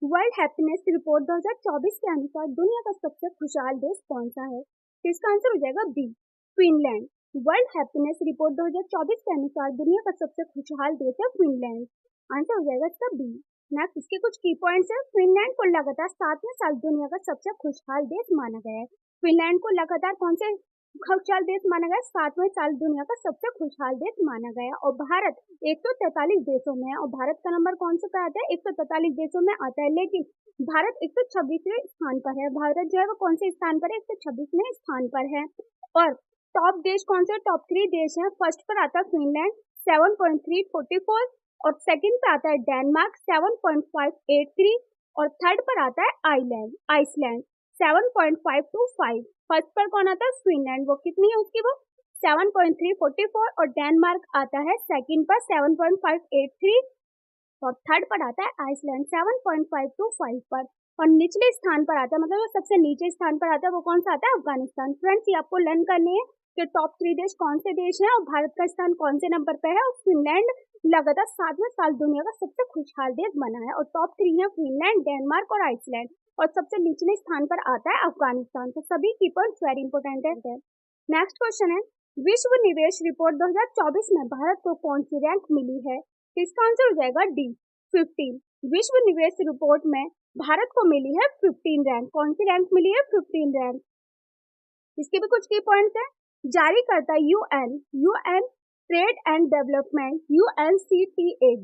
World happiness report 2024 के अनुसार दुनिया का सबसे खुशहाल देश कौन सा है? तो इसका आंसर हो जाएगा B, Finland. World happiness report 2024 के अनुसार दुनिया का सबसे खुशहाल देश है फिनलैंड। आंसर हो जाएगा इसका बी। नेक्स्ट इसके कुछ की पॉइंट्स है। फिनलैंड को लगातार 7वें साल दुनिया का सबसे खुशहाल देश माना गया है। फिनलैंड को लगातार कौन से खुशहाल देश माना गया? 7वें साल दुनिया का सबसे खुशहाल देश माना गया। और भारत 143 देशों में है। और भारत का नंबर कौन सा आता है? 143 देशों में आता है, लेकिन भारत 126वें स्थान पर है। भारत जो है वो कौन से स्थान पर है? 126वें स्थान पर है। और टॉप देश कौन से? टॉप 3 देश हैं। फर्स्ट पर आता है फिनलैंड 7.344, और सेकंड पे आता है डेनमार्क 7.583, और थर्ड पर आता है आइसलैंड 7.525। फर्स्ट पर कौन आता है? फिनलैंड, वो कितनी है उसकी? वो 7.344, और डेनमार्क आता है सेकंड पर 7.583, और थर्ड पर आता है आइसलैंड 7.525 पर। और निचले स्थान पर आता है, मतलब वो सबसे नीचे स्थान पर आता है, वो कौन सा आता है? अफगानिस्तान। फ्रेंड्स, ये आपको लर्न करनी है कि टॉप 3 देश कौन से देश हैं और भारत का स्थान कौन से नंबर पर है। और फिनलैंड लगातार 7वें साल दुनिया का सबसे खुशहाल देश बना है। और टॉप 3 है फिनलैंड, डेनमार्क और आइसलैंड, और सबसे निचले स्थान पर आता है अफगानिस्तान। तो सभी की पॉइंट्स वेरी इंपॉर्टेंट है। नेक्स्ट क्वेश्चन है, विश्व निवेश रिपोर्ट 2024 में भारत को कौन सी रैंक मिली है? इसका आंसर हो जाएगा डी, 15। विश्व निवेश रिपोर्ट में भारत को मिली है 15 रैंक। कौन सी रैंक मिली है? 15 रैंक। इसके भी कुछ की पॉइंट्स है। जारी करता UN trade and development UNCTAD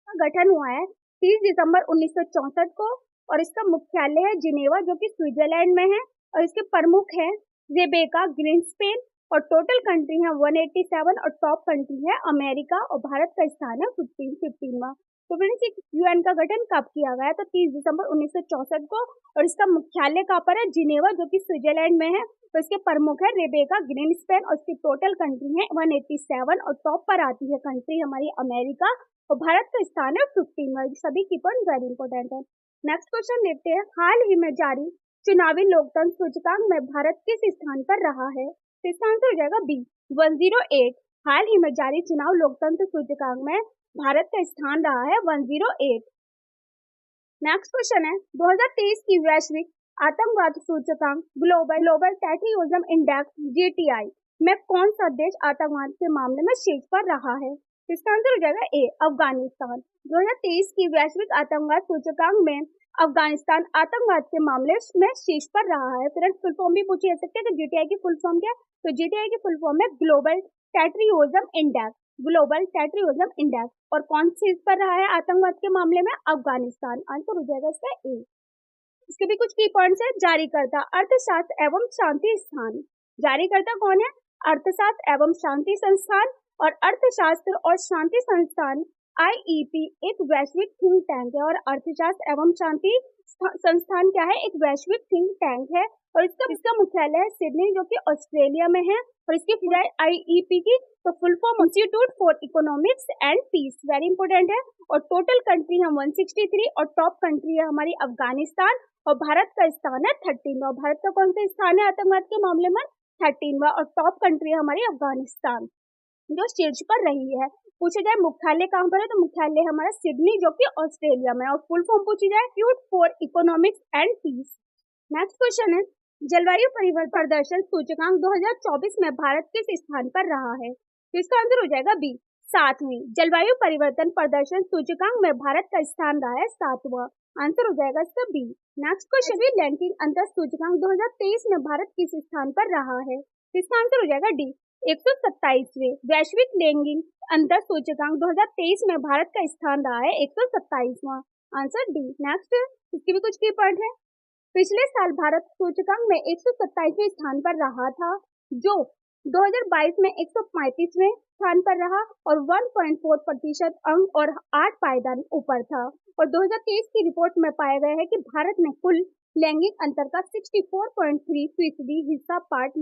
का गठन हुआ है 30 दिसंबर 1964 को, और इसका मुख्यालय है जिनेवा, जो कि स्विट्जरलैंड में है। और इसके प्रमुख है रेबेका ग्रीन्सपेन, और टोटल कंट्री है 187, और टॉप कंट्री है अमेरिका, और भारत का स्थान है 15वां। तो फ्रेंड्स, यूएन का गठन कब किया गया? तो 30 दिसंबर 1964 को, और इसका मुख्यालय कहाँ पर है? जिनेवा, जो कि स्विट्जरलैंड में है। तो इसके प्रमुख है रेबेका ग्रीन्सपेन, और इसकी टोटल कंट्री है 187, और टॉप पर आती है कंट्री हमारी अमेरिका, और भारत का स्थान है 15वां। सभी की पॉइंट वेरी इंपॉर्टेंट है। नेक्स्ट क्वेश्चन देखते हैं, हाल ही में जारी चुनावी लोकतंत्र सूचकांक में भारत किस स्थान पर रहा है? तो इसका आंसर हो जाएगा बी, 108। हाल ही में जारी चुनाव लोकतंत्र सूचकांक में भारत का स्थान रहा है 108। नेक्स्ट क्वेश्चन है, 2023 की वैश्विक आतंकवाद सूचकांक ग्लोबल टेररिज्म इंडेक्स GTI में कौन सा देश आतंकवाद के मामले में शीर्ष पर रहा है? इसका आंसर हो जाएगा ए, अफगानिस्तान। 2023 की वैश्विक आतंकवाद सूचकांक में अफगानिस्तान आतंकवाद के मामले में शीर्ष पर रहा है। फ्रेंड्स, फुल फॉर्म भी पूछी जा सकती है कि GTI की फुल फॉर्म क्या है? तो GTI की फुल फॉर्म है global terrorism index, global terrorism index. और कौन शीर्ष पर रहा है आतंकवाद के मामले में? अफगानिस्तान। आंसर हो जाएगा इसका ए। इसके भी कुछ की पॉइंट्स है। जारीकर्ता अर्थशास्त्र एवं शांति संस्थान। जारीकर्ता कौन है? अर्थशास्त्र एवं शांति संस्थान। और अर्थशास्त्र और शांति संस्थान IEP एक वैश्विक थिंक टैंक है। और अर्थशास्त्र एवं शांति संस्थान क्या है? एक वैश्विक थिंक टैंक है, और इसका मुख्यालय है सिडनी, जो कि ऑस्ट्रेलिया में है। और इसकी फुल IEP की तो full form institute for economics and peace, very important है। और टोटल कंट्री है 163, और टॉप कंट्री है हमारी अफगानिस्तान, और भारत का स्थान है 13वां। भारत का कौन सा स्थान है आतंकवाद के मामले में? 13वां। और टॉप कंट्री है हमारी अफगानिस्तान, जो शीर्ष पर रही है। पूछा जाए मुख्यालय कहाँ पर है, तो मुख्यालय हमारा सिडनी, जो कि ऑस्ट्रेलिया में। और फुल फॉर्म पूछी जाए institute for economics and peace. Next question है, जलवायु परिवर्तन प्रदर्शन सूचकांक 2024 में भारत किस स्थान पर रहा है? तो इसका आंसर हो जाएगा बी, 7वीं। जलवायु परिवर्तन प्रदर्शन सूचकांक में भारत का स्थान रहा है 7वां। आंसर हो जाएगा इसका बी। नेक्स्ट क्वेश्चन भी रैंकिंग अंतर सूचकांक 2023 में भारत किस स्थान पर रहा है? इसका आंसर हो जाएगा डी, 127वें। वैश्विक रैंकिंग अंतर सूचकांक 2023 में भारत का स्थान रहा है 127वां। Answer D. नेक्स्ट, इसकी भी कुछ की पॉइंट है। पिछले साल भारत सूचकांक में 127वें स्थान पर रहा था, जो 2022 में 135वें स्थान पर रहा, और 1.4% अंक और 8 पायदान ऊपर था। और 2023 की रिपोर्ट में पाया गया है कि भारत ने कुल लैंगिक अंतर का 64.3% हिस्सा बांट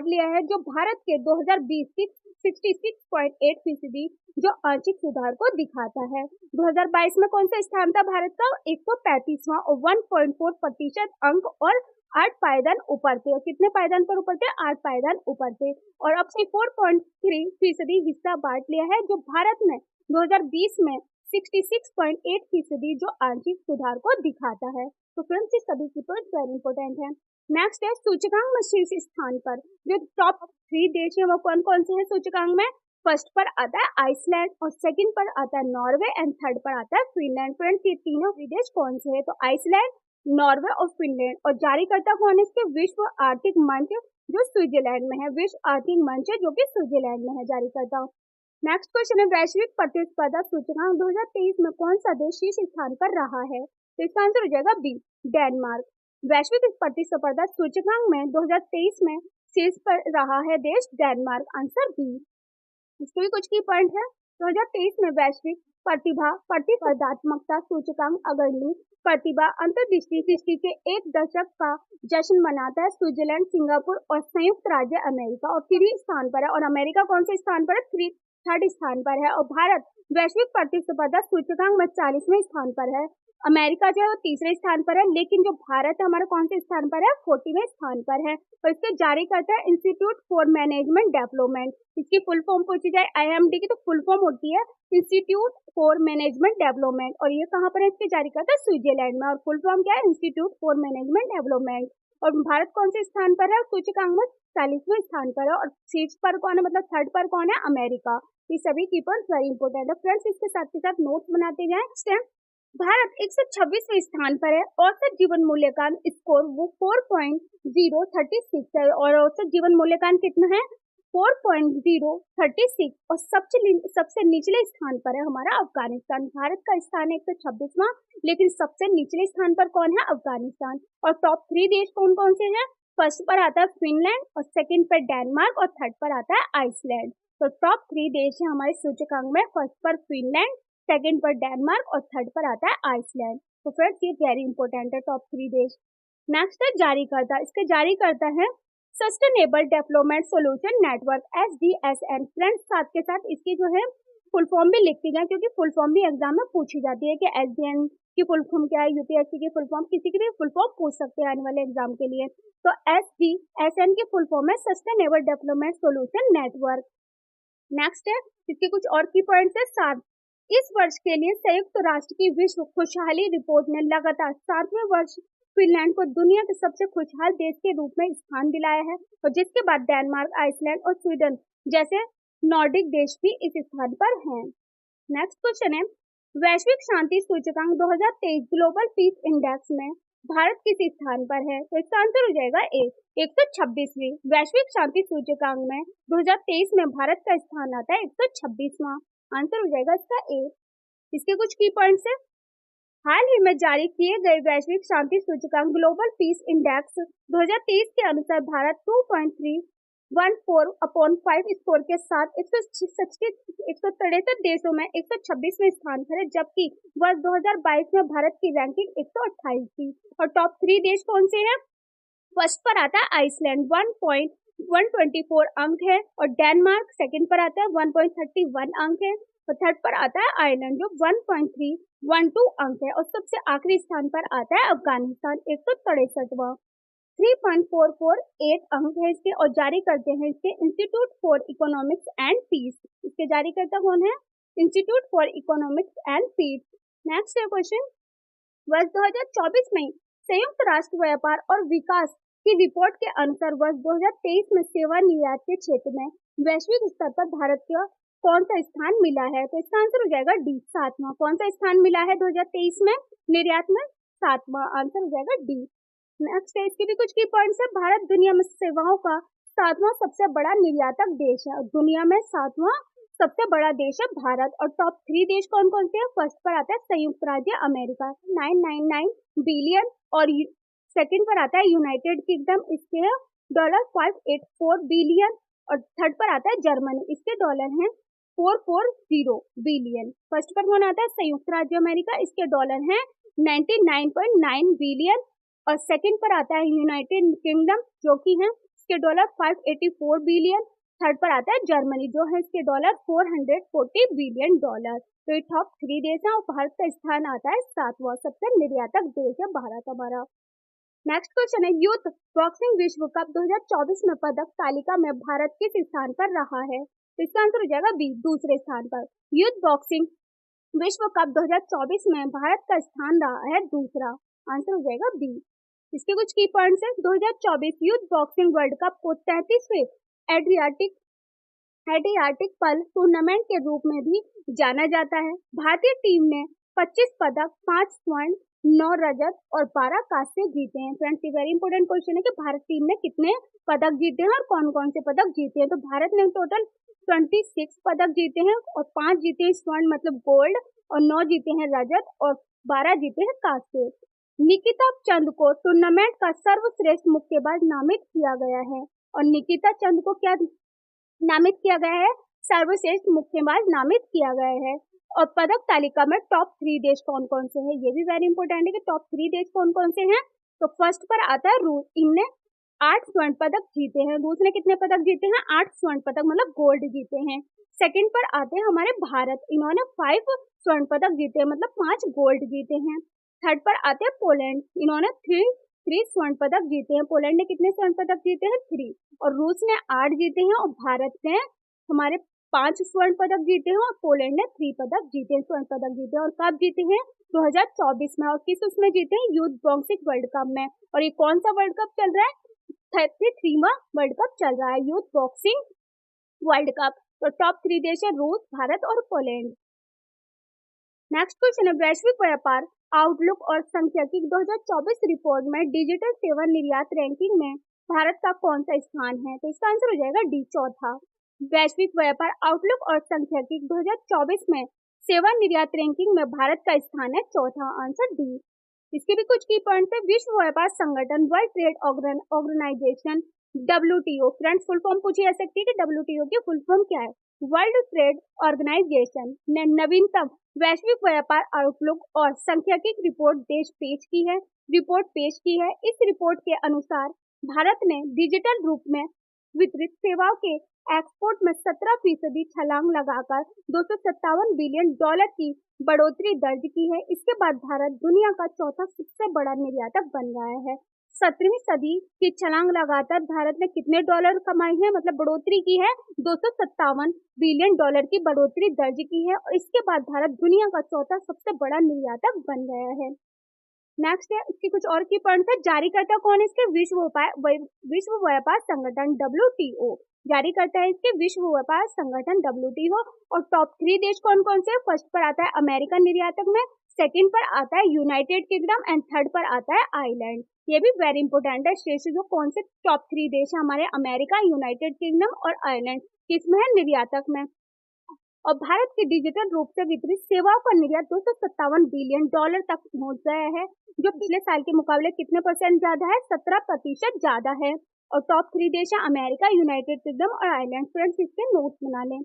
लिया है, जो भारत के 2020 की 66.8% जो आंशिक सुधार को दिखाता है। 2022 में कौन सा स्थान था भारत का? 135वां, और 1.4% अंक और 8 पायदान ऊपर थे। और कितने पायदान पर ऊपर थे? 8 पायदान ऊपर थे। और अब 4.3% हिस्सा बांट लिया है, जो भारत ने 2020 में 66.8% जो आंशिक सुधार को दिखाता है। तो फ्रेंड्स ये सभी की पॉइंट वेरी इंपॉर्टेंट है। नेक्स्ट है सूचकांक में शीर्ष स्थान पर जो टॉप 3 देश है वो कौन कौन से हैं सूचकांक में। फर्स्ट पर आता है आइसलैंड और सेकंड पर आता है नॉर्वे एंड थर्ड पर आता है फिनलैंड। फ्रेंड्स ये तीनों देश कौन से हैं तो आइसलैंड, नॉर्वे और फिनलैंड। और जारीकर्ता कौन है इसके, विश्व आर्थिक मंच जो स्विट्जरलैंड में है, विश्व आर्थिक मंच जो कि स्विट्जरलैंड में है जारीकर्ता। नेक्स्ट क्वेश्चन है वैश्विक प्रतिस्पर्धा सूचकांक 2023 में कौन सा देश शीर्ष स्थान पर रहा है। तो इसका आंसर हो जाएगा बी, डेनमार्क। वैश्विक प्रतिस्पर्धा सूचकांक में 2023 में शीर्ष पर रहा है देश डेनमार्क, आंसर बी। इसके भी कुछ की पॉइंट है। 2023 में वैश्विक प्रतिस्पर्धात्मकता सूचकांक अग्रणी प्रतिभा अंतर्दृष्टि के एक दशक का जश्न मनाता है स्विट्जरलैंड, सिंगापुर और संयुक्त राज्य अमेरिका और 3 स्थान पर है। और अमेरिका कौन से स्थान पर है, थर्ड स्थान पर है। और भारत वैश्विक प्रतिस्पर्धा सूचकांक में 40वें स्थान पर है। अमेरिका जो है वो तीसरे स्थान पर है, लेकिन जो भारत है हमारा कौन से स्थान पर है, 40वें स्थान पर है। और इसके जारी करता है इंस्टीट्यूट फॉर मैनेजमेंट डेवलपमेंट। इसकी फुल फॉर्म पूछी जाए IMD की तो फुल फॉर्म होती है इंस्टीट्यूट फॉर मैनेजमेंट डेवलपमेंट। और ये कहाँ पर है, इसके जारी करता है स्विट्जरलैंड में। और फुल फॉर्म क्या है, इंस्टीट्यूट फॉर मैनेजमेंट डेवलपमेंट। और भारत कौन से स्थान पर है, सूचकांक में 40वें स्थान पर है। और शीर्ष पर कौन है, मतलब थर्ड पर कौन है, अमेरिका। ये सभी की पॉइंट वेरी इंपॉर्टेंट है फ्रेंड्स, इसके साथ के साथ नोट्स बनाते जाएं। भारत 126वें स्थान पर है। औसत जीवन मूल्यांकन स्कोर वो 4.036 है। और औसत जीवन मूल्यांकन कितना है, 4.036। और सबसे निचले स्थान पर है हमारा अफगानिस्तान। भारत का स्थान है 126वां, लेकिन सबसे निचले स्थान पर कौन है, अफगानिस्तान। और टॉप 3 देश कौन कौन से हैं, फर्स्ट पर आता है फिनलैंड और सेकंड पर डेनमार्क और थर्ड पर आता है आइसलैंड। तो टॉप 3 देश है हमारे सूचकांक में, फर्स्ट पर फिनलैंड, सेकंड पर डेनमार्क और थर्ड पर आता है आइसलैंड। तो फ्रेंड्स ये वेरी इंपॉर्टेंट है टॉप 3 देश। नेक्स्ट है जारीकर्ता। इसके जारीकर्ता है sustainable development solution network SDSN। Friends साथ के साथ इसकी जो है फुल फॉर्म भी लिखती जाए, क्योंकि फुल फॉर्म भी एग्जाम में पूछी जाती है कि SDN की फुल फॉर्म क्या है, UPSC की फुल फॉर्म, किसी की भी फुल फॉर्म पूछ सकते हैं आने वाले एग्जाम के लिए। तो SDSN की फुल फॉर्म है sustainable development solution network. Next है इसके कुछ और की पॉइंट्स है। 7 इस वर्ष के लिए संयुक्त राष्ट्र की विश्व खुशहाली रिपोर्ट ने लगातार 7वें वर्ष फिनलैंड को दुनिया के सबसे खुशहाल देश के रूप में स्थान दिलाया है। और जिसके बाद डेनमार्क, आइसलैंड और स्वीडन जैसे नॉर्डिक देश भी इस स्थान पर हैं। नेक्स्ट क्वेश्चन है वैश्विक शांति सूचकांक 2023 ग्लोबल पीस इंडेक्स में भारत किस स्थान पर है। तो इसका आंसर हो जाएगा ए, 126वीं। वैश्विक शांति सूचकांक में 2023 में भारत का स्थान आता है 126वां, आंसर हो जाएगा इसका ए। इसके कुछ की पॉइंट्स है। हाल ही में जारी किए गए वैश्विक शांति सूचकांक ग्लोबल पीस इंडेक्स 2023 के अनुसार भारत 2.314/5 स्कोर के साथ 163 देशों में 126वें स्थान पर है, जबकि वर्ष 2022 में भारत की रैंकिंग 128 थी। और टॉप 3 देश कौन से हैं, फर्स्ट पर आता है आइसलैंड 1.124 अंक है। और डेनमार्क सेकंड पर आता है 1.31 अंक है। और थर्ड पर आता है आयरलैंड जो 1.312 अंक है। और सबसे आखिरी स्थान पर आता है अफगानिस्तान 163वां, 3.448 अंक है इसके। और जारी करते हैं इसके institute for economics and peace. इसके जारी करता कौन है, institute for economics and peace. Next है क्वेश्चन, वर्ष 2024 में संयुक्त राष्ट्र व्यापार और विकास की रिपोर्ट के अनुसार वर्ष 2023 में सेवा निर्यात के क्षेत्र में वैश्विक स्तर पर भारत का कौन सा स्थान मिला है। तो इसका आंसर हो जाएगा डी, 7वां। कौन सा स्थान मिला है 2023 में निर्यात में, 7वां, आंसर हो जाएगा डी। नेक्स्ट है इसके भी कुछ की पॉइंट्स है। भारत दुनिया में सेवाओं का 7वां सबसे बड़ा निर्यातक देश है। दुनिया में 7वां सबसे बड़ा देश है भारत। और टॉप 3 देश कौन कौन से हैं, फर्स्ट पर आता है संयुक्त राज्य अमेरिका 999 बिलियन। और सेकंड पर आता है यूनाइटेड किंगडम, इसके $584 बिलियन। और थर्ड पर आता है जर्मनी, इसके डॉलर हैं 440 बिलियन। फर्स्ट पर कौन आता है, संयुक्त राज्य अमेरिका, इसके डॉलर हैं 99.9 बिलियन। और सेकंड पर आता है यूनाइटेड किंगडम जो कि है इसके डॉलर 584 बिलियन। थर्ड पर आता है जर्मनी जो है इसके डॉलर 440 बिलियन डॉलर। तो ये टॉप 3 देश है और भारत का स्थान आता है 7वां, सबसे निर्यातक देश है भारत हमारा। नेक्स्ट क्वेश्चन है यूथ बॉक्सिंग विश्व कप 2024 में पदक तालिका में भारत किस स्थान पर रहा है। तो इसका आंसर हो जाएगा बी, दूसरे स्थान पर। यूथ बॉक्सिंग विश्व कप 2024 में भारत का स्थान रहा है दूसरा। आंसर हो जाएगा बी। इसके कुछ की पॉइंट्स है। 2024 यूथ बॉक्सिंग वर्ल्ड कप को 33वें एड्रियाटिक पर्ल टूर्नामेंट के रूप में भी जाना जाता है। भारतीय टीम ने 25 पदक, 5 स्वर्ण, 9 रजत और 12 कांस्य जीते हैं। फ्रेंड्स, ये वेरी इंपॉर्टेंट क्वेश्चन है कि भारत टीम ने कितने पदक जीते हैं और कौन कौन से पदक जीते हैं। तो भारत ने टोटल 26 पदक जीते हैं और 5 जीते हैं स्वर्ण मतलब गोल्ड और 9 जीते हैं रजत और 12 जीते हैं कांस्य। निकिता चंद को टूर्नामेंट का सर्वश्रेष्ठ मुक्केबाज नामित किया गया है और निकिता चंद को क्या नामित किया गया है? सर्वश्रेष्ठ मुक्केबाज नामित किया गया है। और पदक तालिका में टॉप 3 देश कौन कौन से हैं, ये भी वेरी इंपॉर्टेंट है कि टॉप 3 देश कौन कौन से हैं। तो फर्स्ट पर आता है रूस, इनने 8 स्वर्ण पदक जीते हैं। रूस ने कितने पदक जीते हैं? 8 स्वर्ण पदक मतलब गोल्ड जीते हैं। सेकंड पर आते हैं हमारे भारत, इन्होंने 5 स्वर्ण पदक जीते हैं मतलब 5 गोल्ड जीते हैं। थर्ड पर आते हैं पोलैंड, इन्होंने 3 स्वर्ण पदक जीते हैं। पोलैंड ने कितने स्वर्ण पदक जीते हैं? 3। और रूस ने 8 जीते हैं और भारत ने हमारे 5 स्वर्ण पदक जीते हैं और पोलैंड ने 3 पदक जीते हैं, स्वर्ण पदक जीते हैं। और कब जीते हैं? 2024 में। और किस उसमें जीते हैं? यूथ बॉक्सिंग वर्ल्ड कप में। और ये कौन सा वर्ल्ड कप चल रहा है? 33वां वर्ल्ड कप चल रहा है, यूथ बॉक्सिंग वर्ल्ड कप। तो टॉप 3 देश है रूस, भारत और पोलैंड। नेक्स्ट क्वेश्चन है, वैश्विक व्यापार आउटलुक और सांख्यिकी 2024 रिपोर्ट में डिजिटल सेवा निर्यात रैंकिंग में भारत का कौन सा स्थान है? तो इसका आंसर हो जाएगा डी, चौथा। वैश्विक व्यापार आउटलुक और सांख्यिकी 2024 में सेवा निर्यात रैंकिंग में भारत का स्थान है चौथा, आंसर डी। इसके भी कुछ की पॉइंट है। विश्व व्यापार संगठन world trade organisation WTO, friends full form पूछी जा सकती है कि WTO की फुल फॉर्म क्या है? वर्ल्ड ट्रेड ऑर्गेनाइजेशन ने नवीनतम वैश्विक व्यापार आउटलुक और सांख्यिकी रिपोर्ट रिपोर्ट पेश की है। इस रिपोर्ट के अनुसार भारत ने डिजिटल रूप में वितरित सेवाओं के एक्सपोर्ट में 17% छलांग लगाकर $257 बिलियन की बढ़ोतरी दर्ज की है। इसके बाद भारत दुनिया का चौथा सबसे बड़ा निर्यातक बन गया है। 17वीं सदी की छलांग लगाकर भारत ने कितने डॉलर कमाई है, मतलब बढ़ोतरी की है? $257 बिलियन की बढ़ोतरी दर्ज की है और इसके बाद भारत दुनिया का चौथा सबसे बड़ा निर्यातक बन गया है। नेक्स्ट है, इसकी कुछ और की पॉइंट है। जारीकर्ता कौन है इसके? विश्व व्यापार संगठन WTO जारी करता है इसके, विश्व व्यापार संगठन WTO। और टॉप 3 देश कौन कौन से? फर्स्ट पर आता है अमेरिका निर्यातक में, सेकंड पर आता है यूनाइटेड किंगडम एंड थर्ड पर आता है आयरलैंड। ये भी वेरी इंपॉर्टेंट है। शेष जो कौन से टॉप 3 देश है हमारे? अमेरिका, यूनाइटेड किंगडम और आयरलैंड। किसमें है? निर्यातक में। और भारत के डिजिटल रूप से वितरित सेवाओं का निर्यात $257 बिलियन तक पहुंच गया है, जो पिछले साल के मुकाबले कितने परसेंट ज्यादा है? 17% ज्यादा है। और टॉप 3 देश है अमेरिका, यूनाइटेड किंगडम और आयरलैंड। फ्रेंड्स, इसके नोट्स बना लें।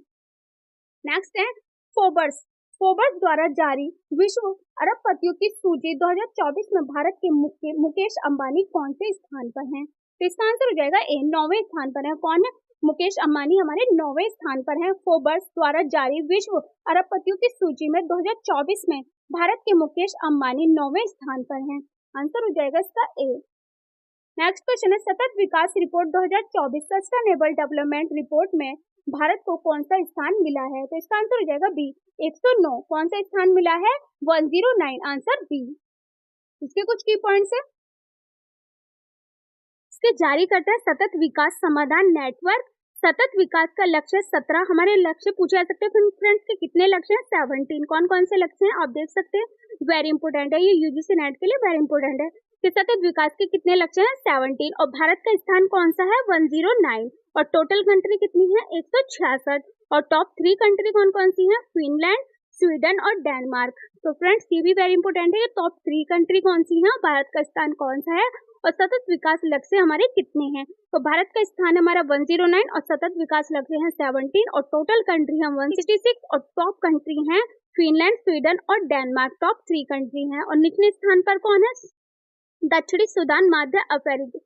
नेक्स्ट है फोर्ब्स द्वारा जारी विश्व अरबपतियों की सूची 2024 में भारत के मुकेश अंबानी कौन से स्थान पर हैं? तो इसका आंसर हो जाएगा ए, 9वें स्थान पर है। कौन है? मुकेश अंबानी हमारे 9वें स्थान पर है। फोर्ब्स द्वारा जारी विश्व अरबपतियों की सूची में 2024 में भारत के मुकेश अंबानी 9वें स्थान पर हैं। आंसर हो जाएगा इसका ए। नेक्स्ट क्वेश्चन है, सतत विकास रिपोर्ट 2024 सस्टेनेबल डेवलपमेंट रिपोर्ट में भारत को कौन सा स्थान मिला है? तो इसका आंसर हो जाएगा बी, 109। कौन सा स्थान मिला है? 109, आंसर बी। इसके कुछ की पॉइंट्स है। इसके जारी करता है सतत विकास समाधान नेटवर्क। सतत विकास का लक्ष्य 17, हमारे लक्ष्य पूछे जा सकते हैं फ्रेंड्स के कितने लक्ष्य हैं? 17। कौन कौन से लक्ष्य हैं आप देख सकते हैं, वेरी इंपॉर्टेंट है, ये UGC नेट के लिए वेरी इंपॉर्टेंट है कि सतत विकास के कितने लक्ष्य हैं? 17। और भारत का स्थान कौन सा है? 109। और टोटल कंट्री कितनी है? 166। और टॉप 3 कंट्री कौन कौन सी है? फिनलैंड, स्वीडन और डेनमार्क। तो फ्रेंड्स, ये भी वेरी इंपॉर्टेंट है कि टॉप 3 कंट्री कौन सी है, भारत का स्थान कौन सा है और सतत विकास लक्ष्य हमारे कितने हैं। तो भारत का स्थान हमारा 109 और सतत विकास लक्ष्य है 17 और टोटल कंट्री है 166 और टॉप कंट्री है फिनलैंड, स्वीडन और डेनमार्क। टॉप 3 कंट्री हैं। और निचले स्थान पर कौन है? दक्षिणी सूडान, मध्य अफ्रीका।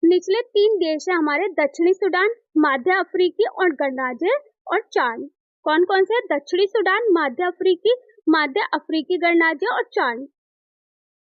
निचले 3 देश है हमारे, दक्षिणी सूडान, मध्य अफ्रीकी और गणराज्य और चाड। कौन कौन से? दक्षिणी सूडान, मध्य अफ्रीकी गणराज्य और चाड।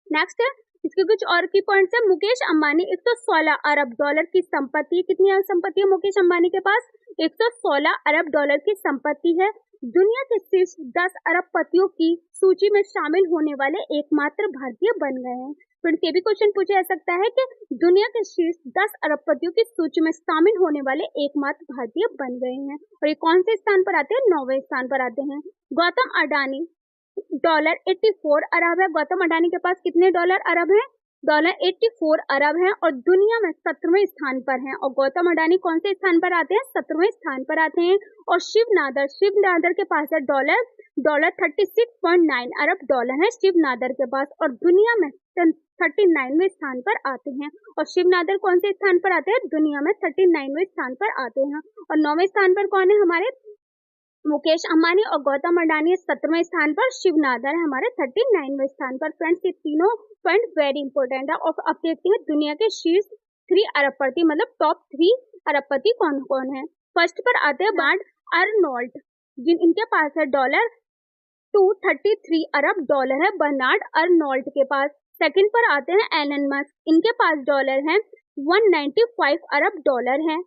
नेक्स्ट है, इसके कुछ और की पॉइंट्स है। मुकेश अंबानी 116 अरब डॉलर की संपत्ति, कितनी संपत्ति है मुकेश अंबानी के पास? 116 अरब डॉलर की संपत्ति है। दुनिया के शीर्ष 10 अरबपतियों की सूची में शामिल होने वाले एकमात्र भारतीय बन गए हैं। फिर ये भी क्वेश्चन पूछा जा सकता है कि दुनिया के शीर्ष 10 अरबपतियों की सूची में शामिल होने वाले एकमात्र भारतीय बन गए हैं। और ये कौन से स्थान पर आते हैं? 9वें स्थान पर आते हैं। गौतम अडानी $84 अरब है। गौतम अडानी के पास कितने डॉलर अरब हैं? $84 अरब है और दुनिया में 17वें स्थान पर हैं। और गौतम अडानी कौन से स्थान पर आते हैं? 17वें स्थान पर आते हैं। और शिव नादर के पास है $36.9 अरब डॉलर है शिव नादर के पास, और दुनिया में 39वें स्थान पर आते हैं। और शिव नादर कौन से स्थान पर आते हैं? दुनिया में 39वें स्थान पर आते हैं। और 9वें स्थान पर कौन है? हमारे मुकेश अंबानी। और गौतम अडानी 17वें स्थान पर, शिव नादर है हमारे 39वें स्थान पर। फ्रेंड्स, ये तीनों पॉइंट वेरी इंपॉर्टेंट है। और अब देखते हैं दुनिया के शीर्ष 3 अरबपति, मतलब टॉप 3 अरबपति कौन कौन है। फर्स्ट पर आते हैं बर्नार्ड अर्नोल्ट, इनके पास है $233 अरब डॉलर है बर्नार्ड अर्नोल्ट के पास। सेकंड पर आते हैं एलन मस्क, इनके पास डॉलर है 195 अरब डॉलर है।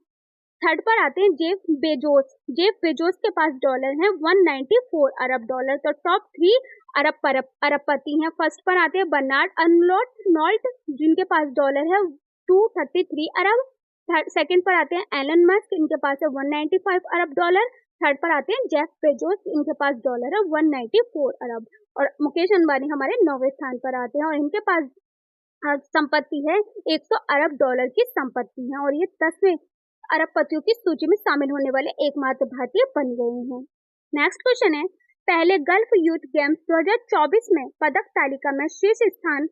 थर्ड पर आते हैं जेफ बेजोस के पास डॉलर है 194 अरब डॉलर। तो टॉप 3 अरबपति हैं। फर्स्ट पर आते हैं बर्नार्ड अर्नोल्ट, जिनके पास डॉलर है 233 अरब। सेकंड पर आते हैं एलन मस्क, इनके पास है 195 अरब डॉलर। थर्ड पर आते हैं जेफ बेजोस, इनके पास डॉलर है 194 अरब। और मुकेश अंबानी हमारे 9वें स्थान पर आते हैं और इनके पास संपत्ति है 100 अरब डॉलर की संपत्ति है। और ये 10वें अरबपतियों की सूची में शामिल होने वाले एकमात्र भारतीय बन गए हैं। नेक्स्ट क्वेश्चन है, पहले गल्फ यूथ गेम्स 2024 में पदक तालिका में शीर्ष स्थान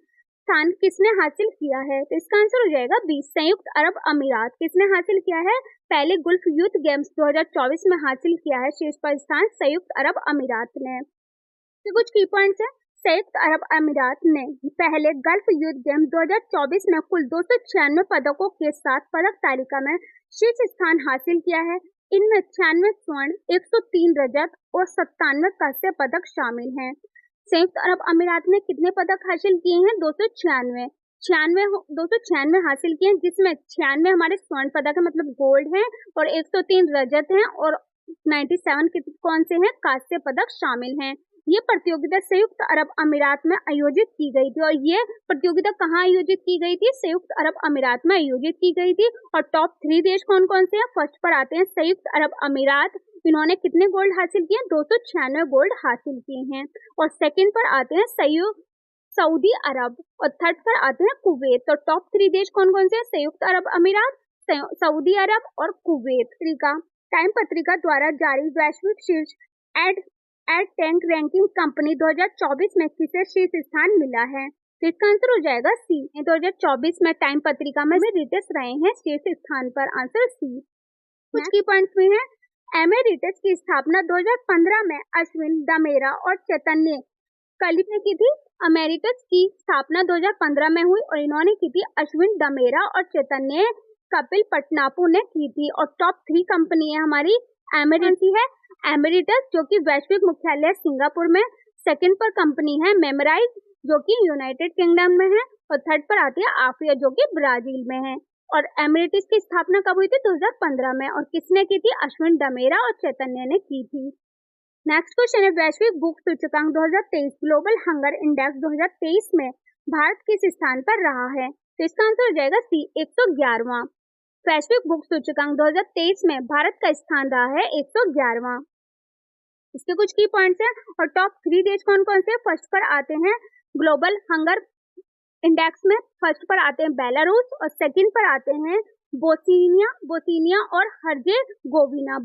किसने हासिल किया है? तो इसका आंसर हो जाएगा बी, संयुक्त अरब अमीरात। किसने हासिल किया है? पहले गल्फ यूथ गेम्स 2024 में हासिल किया है शीर्ष पर स्थान संयुक्त अरब अमीरात ने। तो कुछ की पॉइंट्स है। संयुक्त अरब अमीरात ने पहले गल्फ यूथ गेम्स 2024 में कुल 296 पदकों के साथ पदक तालिका में शीर्ष स्थान हासिल किया है। इनमें 96 स्वर्ण, 103 रजत और 97 कांस्य पदक शामिल हैं। संयुक्त अरब अमीरात ने कितने पदक हासिल किए हैं? 296 हासिल किए हैं, जिसमें 96 हमारे स्वर्ण पदक है, मतलब गोल्ड है, और 103 रजत हैं और 97 कौन से हैं? कांस्य पदक शामिल हैं। ये प्रतियोगिता संयुक्त अरब अमीरात में आयोजित की गई थी। और ये प्रतियोगिता कहाँ आयोजित की गई थी? संयुक्त अरब अमीरात में आयोजित की गई थी। और टॉप 3 देश कौन कौन से हैं? फर्स्ट पर आते हैं संयुक्त अरब अमीरात, इन्होंने कितने गोल्ड हासिल किए? 296 गोल्ड हासिल किए हैं। और सेकंड पर आते हैं सऊदी अरब, और थर्ड पर आते हैं कुवैत। तो टॉप 3 देश कौन कौन से हैं? संयुक्त अरब अमीरात, सऊदी अरब और कुवैत। टाइम पत्रिका द्वारा जारी वैश्विक शीर्ष एड टैंक रैंकिंग कंपनी 2024 में किसे शीर्ष स्थान मिला है? तो इसका आंसर हो जाएगा सी। 2024 में टाइम पत्रिका में रिटेस रहे हैं शीर्ष स्थान पर, आंसर सी। कुछ की पॉइंट्स में है, एमेरिटस की स्थापना 2015 में अश्विन दमेरा और चैतन्य कलिप ने की थी। अमेरिटस की स्थापना 2015 में हुई और इन्होंने की थी अश्विन दमेरा और चैतन्य कपिल पटनापू ने की थी। और टॉप 3 कंपनी है हमारी एमेरिटस, जो कि वैश्विक मुख्यालय सिंगापुर में। सेकंड पर कंपनी है मेमोराइज, जो कि यूनाइटेड किंगडम में है। और थर्ड पर आती है आफिया, जो कि ब्राजील में है। और एमेरिटस की स्थापना कब हुई थी? 2015 में। और किसने की थी? अश्विन दमेरा और चैतन्य ने की थी। नेक्स्ट क्वेश्चन है, वैश्विक भूख सूचकांक 2023 ग्लोबल हंगर इंडेक्स 2023 में भारत किस स्थान पर रहा है? तो इसका आंसर हो जाएगा सी, 111वां। वैश्विक भूख सूचकांक 2023 में भारत का स्थान रहा है 111वां। इसके कुछ की पॉइंट्स हैं। और टॉप 3 देश कौन कौन से? फर्स्ट पर आते हैं ग्लोबल हंगर इंडेक्स में, फर्स्ट पर आते हैं बेलारूस, और सेकंड पर आते हैं बोस्निया और हर्जेगोविना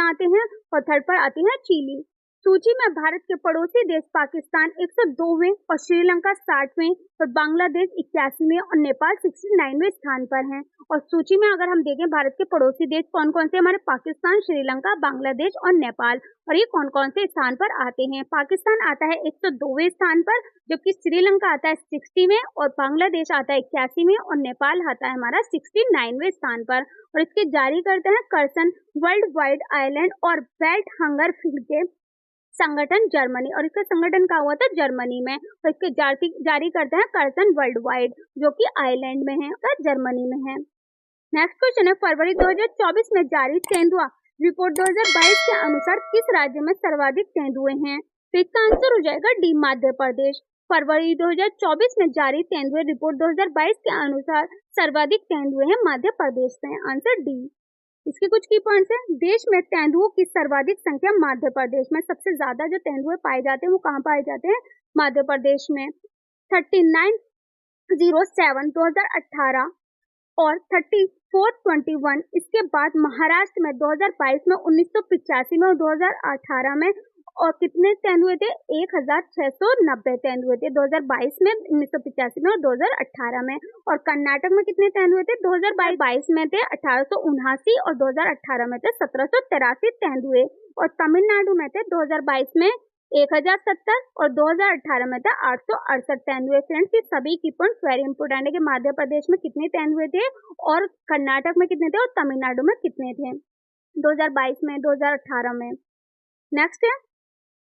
आते हैं, और थर्ड पर आते हैं चिली। सूची में भारत के पड़ोसी देश पाकिस्तान 102वें और श्रीलंका 60वें और बांग्लादेश 81वें और नेपाल 69वें स्थान पर हैं। और सूची में अगर हम देखें भारत के पड़ोसी देश कौन कौन से? हमारे पाकिस्तान, श्रीलंका, बांग्लादेश और नेपाल। और ये कौन कौन से स्थान पर आते हैं? पाकिस्तान आता है 102वें स्थान पर, जबकि श्रीलंका आता है 60वें और बांग्लादेश आता है 81वें और नेपाल आता है हमारा 69वें स्थान पर। और इसके जारी करते हैं कर्सन वर्ल्ड वाइड आइलैंड और बेल्ट हंगर फील्ड के संगठन जर्मनी, और इसका संगठन कहाँ हुआ था? जर्मनी में। और इसके जारी करते हैं कर्सन वर्ल्ड वाइड, जो कि आइलैंड में है और जर्मनी में है। नेक्स्ट क्वेश्चन है, फरवरी 2024 में जारी सेंधुआ रिपोर्ट 2022 के अनुसार किस राज्य में सर्वाधिक तेंदुए हैं? तो इसका आंसर हो जाएगा डी, मध्य प्रदेश। फरवरी 2024 में जारी तेंदुए रिपोर्ट 2022 के अनुसार सर्वाधिक तेंदुए हैं मध्य प्रदेश में। Answer D. इसके कुछ की पॉइंट्स हैं। देश में तेंदुओं की सर्वाधिक संख्या मध्य प्रदेश में, सबसे ज्यादा जो तेंदुए पाए जाते हैं वो कहाँ पाए जाते हैं? मध्य प्रदेश में। 3907 2018 और 3421। इसके बाद महाराष्ट्र में 2022 में, 1985 में और 2018 में। और कितने तेंदुए थे? 1690 तेंदुए थे 2022 में, 1985 में और 2018 में। और कर्नाटक में कितने तेंदुए थे? 2022 में थे 1879 और 2018 में थे 1783 तेंदुए। और तमिलनाडु में थे 2022 में 1070 और 2018 में था 868 तेंदुए। फ्रेंड्स, ये सभी की पॉइंट्स वेरी इंपोर्टेंट है कि मध्य प्रदेश में कितने तेंदुए थे और कर्नाटक में कितने थे और तमिलनाडु में कितने थे 2022 में, 2018 में। नेक्स्ट है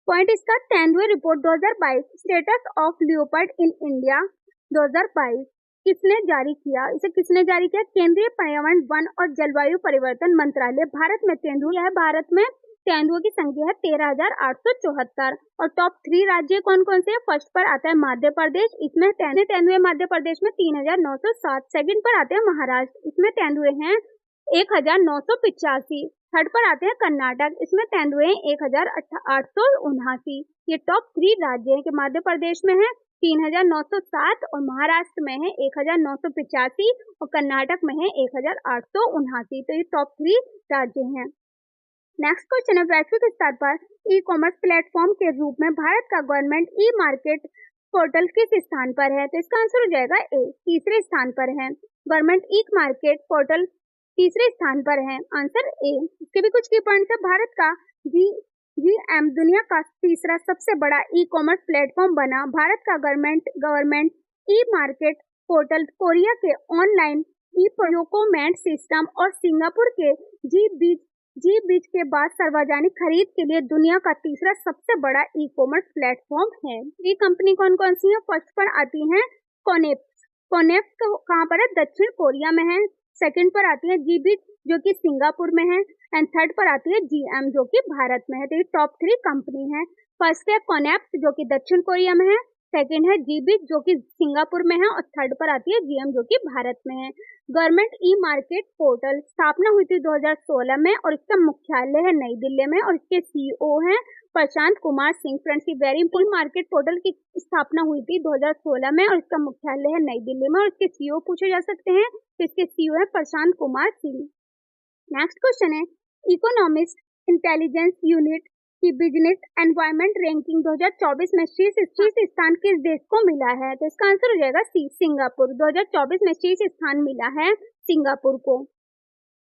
पॉइंट इसका, तेंदुए report 2022 status of leopard in India 2022 किसने जारी किया? इसे किसने जारी किया? केंद्रीय पर्यावरण, वन और जलवायु परिवर्तन मंत्रालय। भारत में तेंदुए है, भारत में तेंदुओं की संख्या है 13,874। और टॉप 3 राज्य कौन कौन से? फर्स्ट पर आता है मध्य प्रदेश, इसमें तेंदुए मध्य प्रदेश में 3,907। सेकंड पर आते हैं महाराष्ट्र, इसमें तेंदुए हैं 1,985। थर्ड पर आते हैं कर्नाटक, इसमें तेंदुए 1,879। ये टॉप 3 राज्य हैं कि मध्य प्रदेश में है 3,907 और महाराष्ट्र में है 1,985 और कर्नाटक में है 1,879। तो ये टॉप 3 राज्य हैं। नेक्स्ट क्वेश्चन है, वैश्विक स्तर पर ई कॉमर्स प्लेटफॉर्म के रूप में भारत का गवर्नमेंट ई मार्केट पोर्टल किस स्थान पर है? तो इसका आंसर हो जाएगा ए, तीसरे स्थान पर है। गवर्नमेंट ई मार्केट पोर्टल तीसरे स्थान पर है। Answer A. इसके भी कुछ की पॉइंट्स है। भारत का जीएम दुनिया का तीसरा सबसे बड़ा ई कॉमर्स प्लेटफॉर्म बना। भारत का government e market portal Korea के ऑनलाइन ई प्रोक्योरमेंट सिस्टम और सिंगापुर के जी बीच के बाद सार्वजनिक खरीद के लिए दुनिया का तीसरा सबसे बड़ा ई कॉमर्स प्लेटफॉर्म है। ये कंपनी कौन कौन सी है? फर्स्ट पर आती है कोनेप्स कहाँ पर है? दक्षिण कोरिया में है। सेकंड पर आती है जी बीच जो कि सिंगापुर में है एंड थर्ड पर आती है जीएम जो कि भारत में है। तो ये टॉप 3 कंपनी है। फर्स्ट है कोनेप्स जो कि दक्षिण कोरिया में है, सेकंड है जी बीच जो कि सिंगापुर में है और थर्ड पर आती है जीएम जो कि भारत में है। गवर्नमेंट ई मार्केट पोर्टल स्थापना हुई थी 2016 में और इसका मुख्यालय है नई दिल्ली में और इसके सीईओ हैं प्रशांत कुमार सिंह। फ्रेंड्स, की वेरी इंपोर्टेंट मार्केट पोर्टल की स्थापना हुई थी 2016 में और इसका मुख्यालय है नई दिल्ली में और इसके सीईओ पूछे जा सकते हैं। तो इसके सीईओ है प्रशांत कुमार सिंह। नेक्स्ट क्वेश्चन है, इकोनॉमिस्ट इंटेलिजेंस यूनिट की बिजनेस एनवायरनमेंट रैंकिंग 2024 में शीर्ष स्थान किस देश को मिला है? तो इसका आंसर हो जाएगा सी, सिंगापुर। 2024 में शीर्ष स्थान मिला है सिंगापुर को।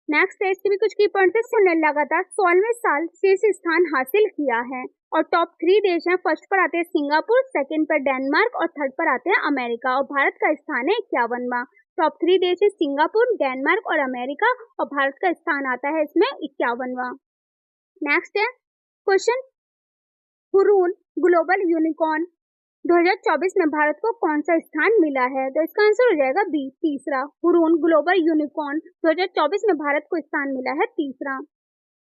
नेक्स्ट है, इसके भी कुछ की पॉइंट्स ने लगातार 16वें साल शीर्ष स्थान हासिल किया है और टॉप 3 देश हैं। फर्स्ट पर आते हैं सिंगापुर, सेकंड पर डेनमार्क और थर्ड पर आते हैं अमेरिका और भारत का स्थान है 51वां। टॉप 3 देश है सिंगापुर, डेनमार्क और अमेरिका और भारत का स्थान आता है इसमें 51वां। नेक्स्ट है क्वेश्चन, हुरून ग्लोबल यूनिकॉर्न 2024 में भारत को कौन सा स्थान मिला है? तो इसका आंसर हो जाएगा बी, तीसरा। हुरून ग्लोबल यूनिकॉर्न 2024 में भारत को स्थान मिला है तीसरा।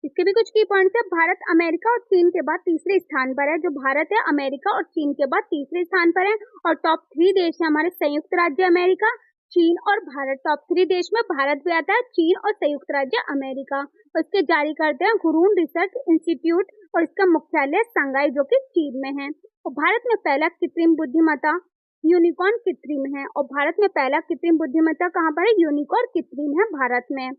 इसके भी कुछ की पॉइंट्स है। भारत अमेरिका और चीन के बाद तीसरे स्थान पर है। जो भारत है अमेरिका और चीन के बाद तीसरे स्थान पर है और टॉप 3 देश है हमारे संयुक्त राज्य अमेरिका, चीन और भारत। टॉप 3 देश में भारत भी आता है, चीन और संयुक्त राज्य अमेरिका। और इसके जारी करते हैं हुरून रिसर्च इंस्टीट्यूट और इसका मुख्यालय संगाई जो कि चीन में है। और भारत में पहला कृत्रिम बुद्धिमत्ता यूनिकॉर्न कृत्रिम है और भारत में पहला कृत्रिम बुद्धिमत्ता कहाँ पर है? यूनिकॉर्न कृत्रिम है भारत में।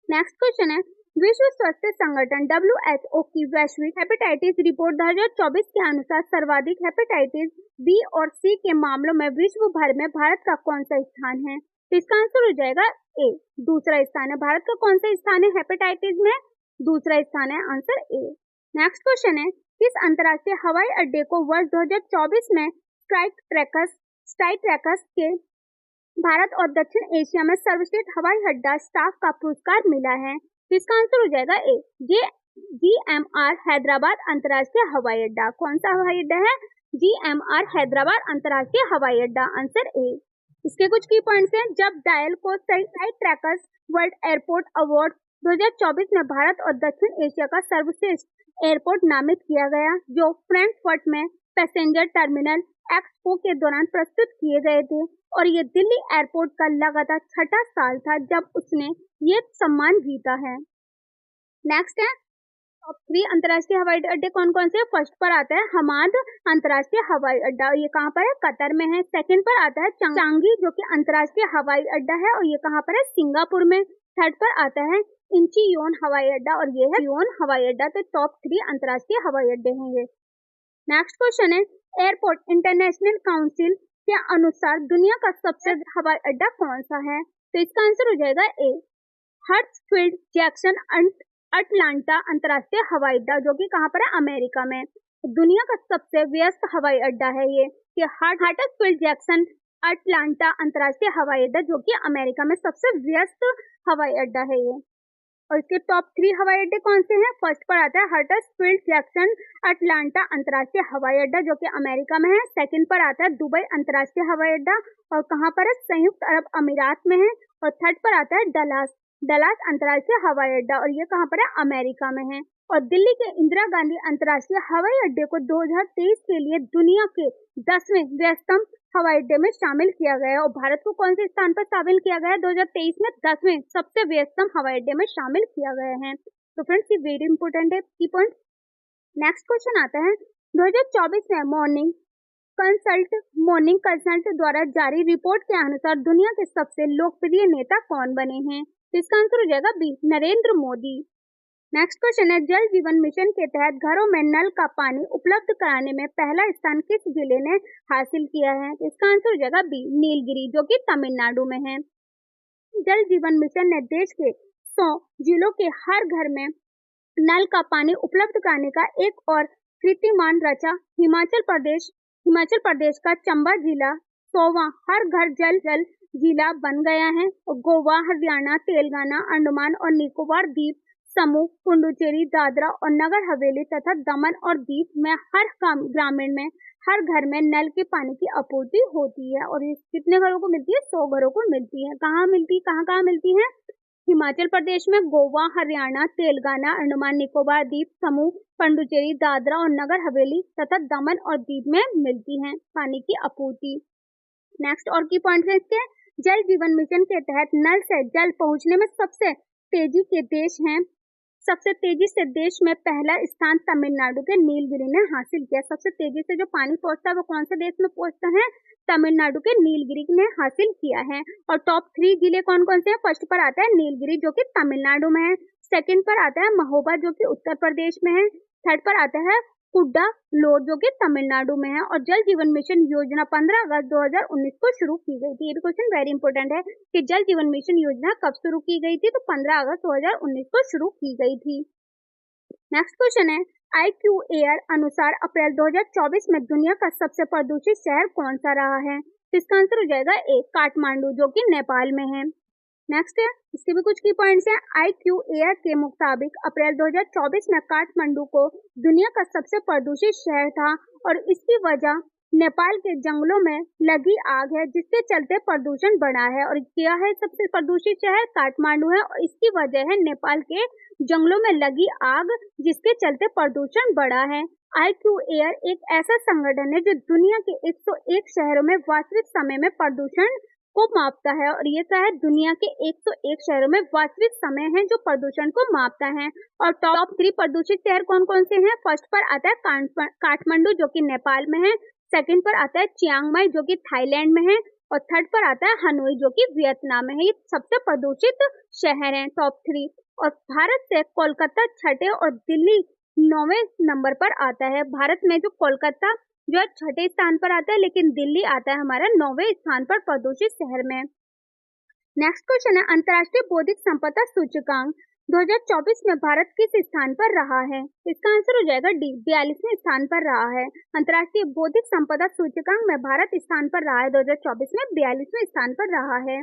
नेक्स्ट क्वेश्चन है, विश्व स्वास्थ्य संगठन WHO की वैश्विक हेपेटाइटिस रिपोर्ट 2024 के अनुसार सर्वाधिक हेपेटाइटिस बी और सी के मामलों में विश्व भर में भारत का कौन सा स्थान है? तो इसका आंसर हो जाएगा ए, दूसरा स्थान है। भारत का कौन सा स्थान है हेपेटाइटिस में? दूसरा स्थान है, आंसर ए। नेक्स्ट क्वेश्चन है, किस अंतर्राष्ट्रीय हवाई अड्डे को वर्ष 2024 में स्काई ट्रैकर्स के भारत और दक्षिण एशिया में सर्वश्रेष्ठ हवाई अड्डा स्टाफ का पुरस्कार मिला है? तो इसका आंसर हो जाएगा ए, GMR हैदराबाद अंतर्राष्ट्रीय हवाई अड्डा। कौन सा हवाई अड्डा है? GMR हैदराबाद अंतर्राष्ट्रीय हवाई अड्डा, आंसर ए। इसके कुछ की पॉइंट्स हैं। जब डायल को Skytrax world airport award 2024 में भारत और दक्षिण एशिया का सर्वश्रेष्ठ एयरपोर्ट नामित किया गया, जो फ्रैंकफर्ट में पैसेंजर टर्मिनल एक्सपो के दौरान प्रस्तुत किए गए थे। और ये दिल्ली एयरपोर्ट का लगातार छठा साल था जब उसने ये सम्मान जीता है। नेक्स्ट है टॉप 3 अंतर्राष्ट्रीय हवाई अड्डे कौन कौन से। फर्स्ट पर आता है हमाद अंतर्राष्ट्रीय हवाई अड्डा, ये कहाँ पर है, कतर में है। सेकंड पर आता है चांगी, जो कि अंतर्राष्ट्रीय हवाई अड्डा है और ये कहाँ पर है, सिंगापुर में। थर्ड पर आता है इंचियोन हवाई अड्डा और ये है योन हवाई अड्डा। तो टॉप 3 अंतर्राष्ट्रीय हवाई अड्डे हैं ये। नेक्स्ट क्वेश्चन है एयरपोर्ट इंटरनेशनल काउंसिल के अनुसार दुनिया का सबसे हवाई अड्डा कौन सा है। तो इसका आंसर हो जाएगा ए, हर्ट्सफील्ड जैक्सन अटलांटा अंतर्राष्ट्रीय हवाई अड्डा, जो कि कहाँ पर है, अमेरिका में। दुनिया का सबसे व्यस्त हवाई अड्डा है ये कि हर्ट्सफील्ड जैक्सन अटलांटा अंतर्राष्ट्रीय हवाई अड्डा, जो कि अमेरिका में सबसे व्यस्त हवाई अड्डा है ये। और इसके टॉप 3 हवाई अड्डे कौन से हैं। फर्स्ट पर आता है हर्ट्सफील्ड जैक्सन अटलांटा अंतर्राष्ट्रीय हवाई अड्डा, जो कि अमेरिका में है। सेकंड पर आता है दुबई अंतर्राष्ट्रीय हवाई अड्डा और कहाँ पर है, संयुक्त अरब अमीरात में है। और थर्ड पर आता है डलास अंतर्राष्ट्रीय हवाई अड्डा और ये कहाँ पर है, अमेरिका में है। और दिल्ली के इंदिरा गांधी अंतर्राष्ट्रीय हवाई अड्डे को 2023 के लिए दुनिया के 10वें व्यस्तम हवाई अड्डे में शामिल किया गया है। और भारत को कौन से स्थान पर शामिल किया गया है, 2023 में 10वें सबसे व्यस्तम हवाई अड्डे में शामिल किया गया है। तो फ्रेंड्स ये वेरी इंपोर्टेंट है की पॉइंट। नेक्स्ट क्वेश्चन आता है 2024 में मॉर्निंग कंसल्ट द्वारा जारी रिपोर्ट के अनुसार दुनिया के सबसे लोकप्रिय नेता कौन बने हैं। तो इसका आंसर हो जाएगा B, Narendra Modi. Next question है जल जीवन मिशन के तहत घरों में नल का पानी उपलब्ध कराने में पहला स्थान किस जिले ने हासिल किया है। तो इसका आंसर हो जाएगा बी, नीलगिरी, जो कि तमिलनाडु में है। जल जीवन मिशन ने देश के 100 जिलों के हर घर में नल का पानी उपलब्ध कराने का एक और कीर्तिमान रचा। हिमाचल प्रदेश का चंबा जिला 100वां हर घर जल जिला बन गया है। और गोवा, हरियाणा, तेलंगाना, अंडमान और निकोबार द्वीप समूह, पुडुचेरी, दादरा और नगर हवेली तथा दमन और दीव में हर ग्रामीण में हर घर में नल के पानी की आपूर्ति होती है। और ये कितने घरों को मिलती है, 100 घरों को मिलती है। कहाँ मिलती है, हिमाचल प्रदेश में, गोवा, हरियाणा, तेलंगाना, अंडमान निकोबार द्वीप समूह, पुडुचेरी, दादरा और नगर हवेली तथा दमन और दीव में मिलती है पानी की आपूर्ति। नेक्स्ट और की पॉइंट है इसके, जल जीवन मिशन के तहत नल से जल पहुंचने में सबसे तेजी से देश में पहला स्थान तमिलनाडु के नीलगिरी ने हासिल किया। सबसे तेजी से जो पानी पहुंचता है वो कौन से देश में पहुंचता है, तमिलनाडु के नीलगिरी ने हासिल किया है। और टॉप 3 जिले कौन कौन से हैं। फर्स्ट पर आता है नीलगिरी, जो कि तमिलनाडु में है। सेकंड पर आता है महोबा, जो कि उत्तर प्रदेश में है। थर्ड पर आता है कुड्डालोर, जो कि तमिलनाडु में है। और जल जीवन मिशन योजना 15 अगस्त 2019 को शुरू की गई थी। ये भी क्वेश्चन वेरी इंपॉर्टेंट है कि जल जीवन मिशन योजना कब शुरू की गई थी। तो 15 अगस्त 2019 को शुरू की गई थी। नेक्स्ट क्वेश्चन है IQAir अनुसार अप्रैल 2024 में दुनिया का सबसे प्रदूषित शहर कौन सा रहा है। तो इसका आंसर हो जाएगा ए, काठमांडू, जो कि नेपाल में है। नेक्स्ट है इसके भी कुछ की पॉइंट्स हैं। IQAir के मुताबिक अप्रैल 2024 में काठमांडू को दुनिया का सबसे प्रदूषित शहर था और इसकी वजह नेपाल के जंगलों में लगी आग है, जिसके चलते प्रदूषण बढ़ा है। और क्या है सबसे प्रदूषित शहर, काठमांडू है और इसकी वजह है नेपाल के जंगलों में लगी आग, जिसके चलते प्रदूषण बढ़ा है। IQAir एक ऐसा संगठन है जो दुनिया के 101 शहरों में वास्तविक समय में प्रदूषण को मापता है। और ये शहर दुनिया के 101 शहरों में वास्तविक समय है जो प्रदूषण को मापता है। और टॉप 3 प्रदूषित शहर कौन कौन से हैं। फर्स्ट पर आता है काठमांडू, जो कि नेपाल में है। सेकंड पर आता है चियांग माई, जो कि थाईलैंड में है। और थर्ड पर आता है हनोई, जो कि वियतनाम में है। ये सबसे प्रदूषित शहर हैं टॉप 3। और भारत से कोलकाता छठे और दिल्ली 9वें नंबर पर आता है। भारत में जो कोलकाता जो है 6ठे स्थान पर आता है, लेकिन दिल्ली आता है हमारा 9वें स्थान पर प्रदूषित शहर में। नेक्स्ट क्वेश्चन है अंतर्राष्ट्रीय बौद्धिक संपदा सूचकांक 2024 में भारत किस स्थान पर रहा है। इसका आंसर हो जाएगा डी, 42वें स्थान पर रहा है। अंतर्राष्ट्रीय बौद्धिक संपदा सूचकांक में भारत स्थान पर रहा है 2024 में 42वें स्थान पर रहा है।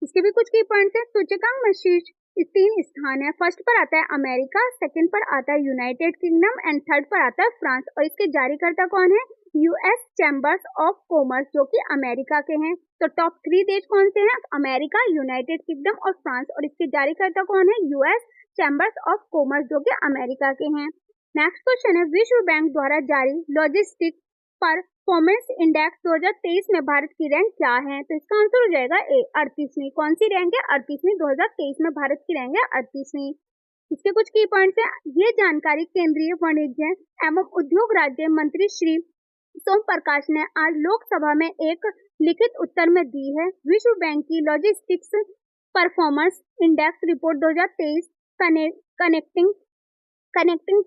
इसके भी कुछ की पॉइंट्स हैं। सूचकांक में शीर्ष 3 स्थान है। फर्स्ट पर आता है अमेरिका, सेकंड पर आता है यूनाइटेड किंगडम एंड थर्ड पर आता है फ्रांस। और इसके जारीकर्ता कौन है, US चैम्बर्स ऑफ कॉमर्स, जो कि अमेरिका के हैं। तो टॉप 3 देश कौन से हैं, अमेरिका, यूनाइटेड किंगडम और फ्रांस। और इसके जारीकर्ता कौन है, US चैम्बर्स ऑफ कॉमर्स जो कि अमेरिका के हैं। नेक्स्ट क्वेश्चन है विश्व बैंक द्वारा जारी लॉजिस्टिक परफॉर्मेंस इंडेक्स 2023 में भारत की रैंक क्या है? तो इसका आंसर हो जाएगा ए 38वीं। कौन सी रैंक है? 38वीं। 2023 में भारत की रैंक है 38वीं। इसके कुछ की पॉइंट्स हैं। ये जानकारी केंद्रीय वाणिज्य एवं उद्योग राज्य मंत्री श्री सोम प्रकाश ने आज लोकसभा में एक लिखित उत्तर में दी है। विश्व बैंक की logistics performance index report 2023 connecting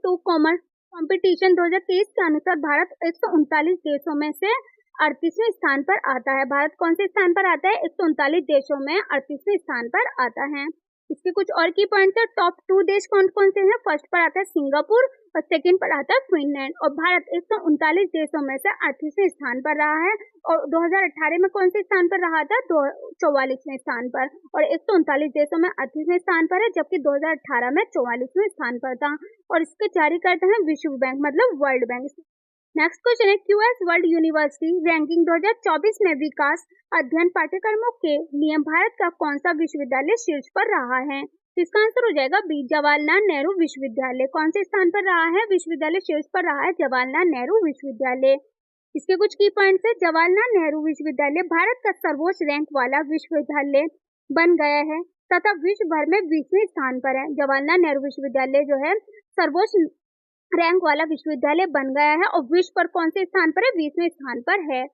to commerce competition 2023 के अनुसार भारत 139 देशों में से 38वें स्थान पर आता है। भारत कौन से स्थान पर आता है? 139 देशों में 38वें स्थान पर आता है। इसके कुछ और की पॉइंट्स है। टॉप 2 देश कौन कौन से हैं? फर्स्ट पर आता है सिंगापुर और सेकंड पर आता है फिनलैंड। और भारत 139 देशों में से 38वें स्थान पर रहा है। और 2018 में कौन से स्थान पर रहा था? 44वें स्थान पर। और 139 देशों में 38वें स्थान पर है, जबकि 2018 में 44वें स्थान पर था। और इसके जारी करते हैं विश्व बैंक मतलब वर्ल्ड बैंक। नेक्स्ट क्वेश्चन है क्यूएस वर्ल्ड यूनिवर्सिटी रैंकिंग 2024 में विकास अध्ययन पाठ्यक्रमों के लिए भारत का कौन सा विश्वविद्यालय शीर्ष पर रहा है? इसका आंसर हो जाएगा बी जवाहरलाल नेहरू विश्वविद्यालय। कौन से स्थान पर रहा है? विश्वविद्यालय शीर्ष पर रहा है जवाहरलाल नेहरू विश्वविद्यालय। इसके कुछ की पॉइंट्स है। जवाहरलाल नेहरू विश्वविद्यालय भारत का सर्वोच्च रैंक वाला विश्वविद्यालय बन गया है तथा विश्व भर में 20वें स्थान पर है। जवाहरलाल नेहरू विश्वविद्यालय जो है सर्वोच्च रैंक वाला विश्वविद्यालय बन गया है और विश्व पर कौन से स्थान पर है? 20वें स्थान पर है।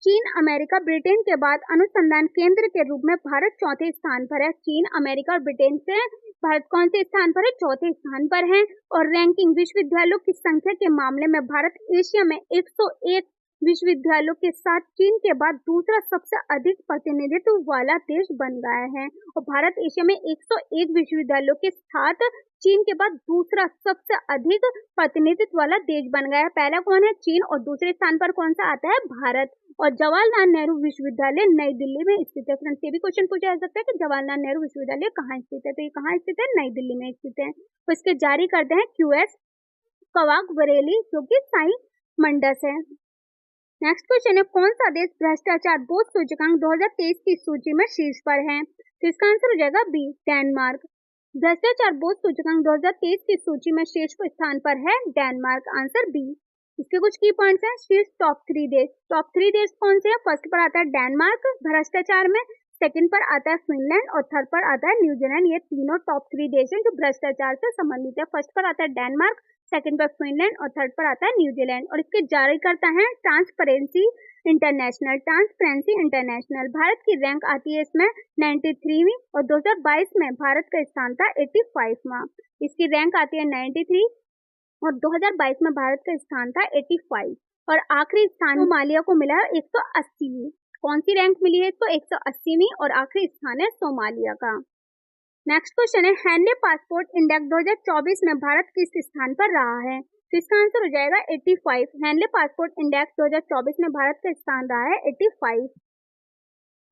चीन अमेरिका ब्रिटेन के बाद अनुसंधान केंद्र के रूप में भारत चौथे स्थान पर है। चीन अमेरिका और ब्रिटेन से भारत कौन से स्थान पर है? चौथे स्थान पर है। और रैंकिंग विश्वविद्यालयों की संख्या के मामले में भारत एशिया में 101 विश्वविद्यालयों के साथ चीन के बाद दूसरा सबसे अधिक प्रतिनिधित्व वाला देश बन गया है। और भारत एशिया में 101 विश्वविद्यालयों के साथ चीन के बाद दूसरा सबसे अधिक प्रतिनिधित्व वाला देश बन गया है। पहला कौन है? चीन। और दूसरे स्थान पर कौन सा आता है? भारत। और जवाहरलाल नेहरू विश्वविद्यालय नई दिल्ली में स्थित है। फ्रेंड्स ये भी क्वेश्चन पूछा जा सकता है कि जवाहरलाल नेहरू विश्वविद्यालय कहाँ स्थित है? तो ये कहाँ स्थित है? नई दिल्ली में स्थित है। तो इसके जारी करते हैं क्यूएस कवाग बरेली जो कि साई मंडस है। नेक्स्ट क्वेश्चन है कौन सा देश भ्रष्टाचार बोध सूचकांक 2023 की सूची में शीर्ष पर है? तो इसका आंसर हो जाएगा बी डेनमार्क। भ्रष्टाचार बोध सूचकांक 2023 की सूची में शीर्ष स्थान पर है डेनमार्क। Answer B. इसके कुछ की पॉइंट्स हैं। शीर्ष टॉप 3 देश। टॉप 3 देश कौन से हैं? फर्स्ट पर आता है डेनमार्क भ्रष्टाचार में, सेकंड पर आता है फिनलैंड और थर्ड पर आता है न्यूजीलैंड। ये तीनों टॉप 3 देश हैं जो भ्रष्टाचार से संबंधित है। फर्स्ट पर आता है डेनमार्क, सेकंड पर फिनलैंड और थर्ड पर आता है न्यूजीलैंड। और इसके जारी करता है transparency international. Transparency international Bharat की रैंक आती है इसमें 93वीं और 2022 में भारत का स्थान था 85वां। इसकी रैंक आती है 93 और 2022 में भारत का स्थान था 85 और आखिरी स्थान सोमालिया को मिला है 180वीं। कौन सी रैंक मिली है इसको? 180वीं और आखिरी स्थान है सोमालिया का। नेक्स्ट क्वेश्चन है हैंडे पासपोर्ट इंडेक्स 2024 में भारत किस स्थान पर रहा है? तो इसका आंसर हो जाएगा 85। हैंडे पासपोर्ट इंडेक्स 2024 में भारत का स्थान रहा है 85।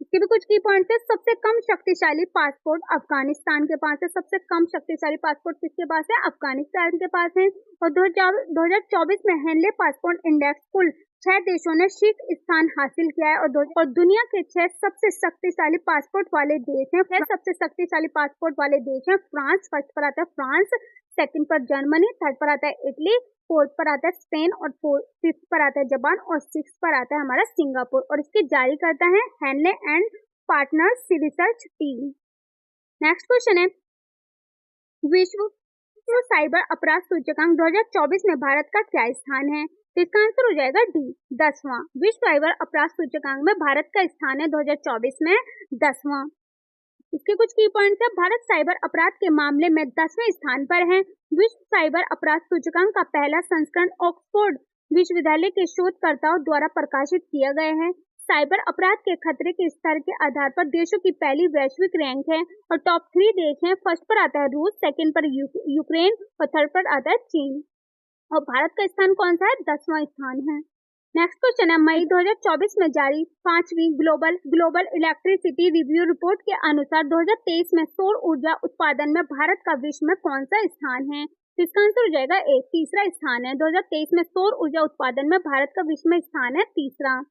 इसके भी कुछ की पॉइंट्स है। सबसे कम शक्तिशाली पासपोर्ट अफगानिस्तान के पास है। सबसे कम शक्तिशाली पासपोर्ट किसके पास है? अफगानिस्तान के पास है। और 2024 में हैंडे पासपोर्ट इंडेक्स कुल 6 देशों ने शीर्ष स्थान हासिल किया है और दुनिया के 6 सबसे शक्तिशाली पासपोर्ट वाले देश हैं। 6 सबसे शक्तिशाली पासपोर्ट वाले देश हैं। फ्रांस फर्स्ट पर आता है फ्रांस, सेकंड पर जर्मनी, थर्ड पर आता है इटली, फोर्थ पर आता है स्पेन और फिफ्थ पर आता है जापान और सिक्स पर आता है हमारा सिंगापुर। और इसके जारी करता है handle and partners research team. Next question है विश्व साइबर अपराध सूचकांक 2024 में भारत का क्या स्थान है? तो इसका आंसर हो जाएगा डी 10वां। विश्व साइबर अपराध सूचकांक में भारत का स्थान है 2024 में 10वां। इसके कुछ की पॉइंट्स है। भारत साइबर अपराध के मामले में 10वें स्थान पर है। विश्व साइबर अपराध सूचकांक का पहला संस्करण ऑक्सफोर्ड विश्वविद्यालय के शोधकर्ताओं द्वारा प्रकाशित किया गया है। साइबर अपराध के खतरे के स्तर के आधार पर देशों की पहली वैश्विक रैंक है और टॉप 3 देश हैं। फर्स्ट पर आता है रूस, सेकंड पर यूक्रेन और थर्ड पर आता है चीन। और भारत का स्थान कौन सा है? 10वां स्थान है। नेक्स्ट क्वेश्चन है मई 2024 में जारी 5वीं ग्लोबल इलेक्ट्रिसिटी रिव्यू रिपोर्ट के अनुसार 2023 में सौर ऊर्जा उत्पादन में भारत का विश्व में कौन सा स्थान है? तो इसका आंसर हो जाएगा ए 3रा स्थान है। 2023 में सौर ऊर्जा उत्पादन में भारत का विश्व में स्थान है 3रा।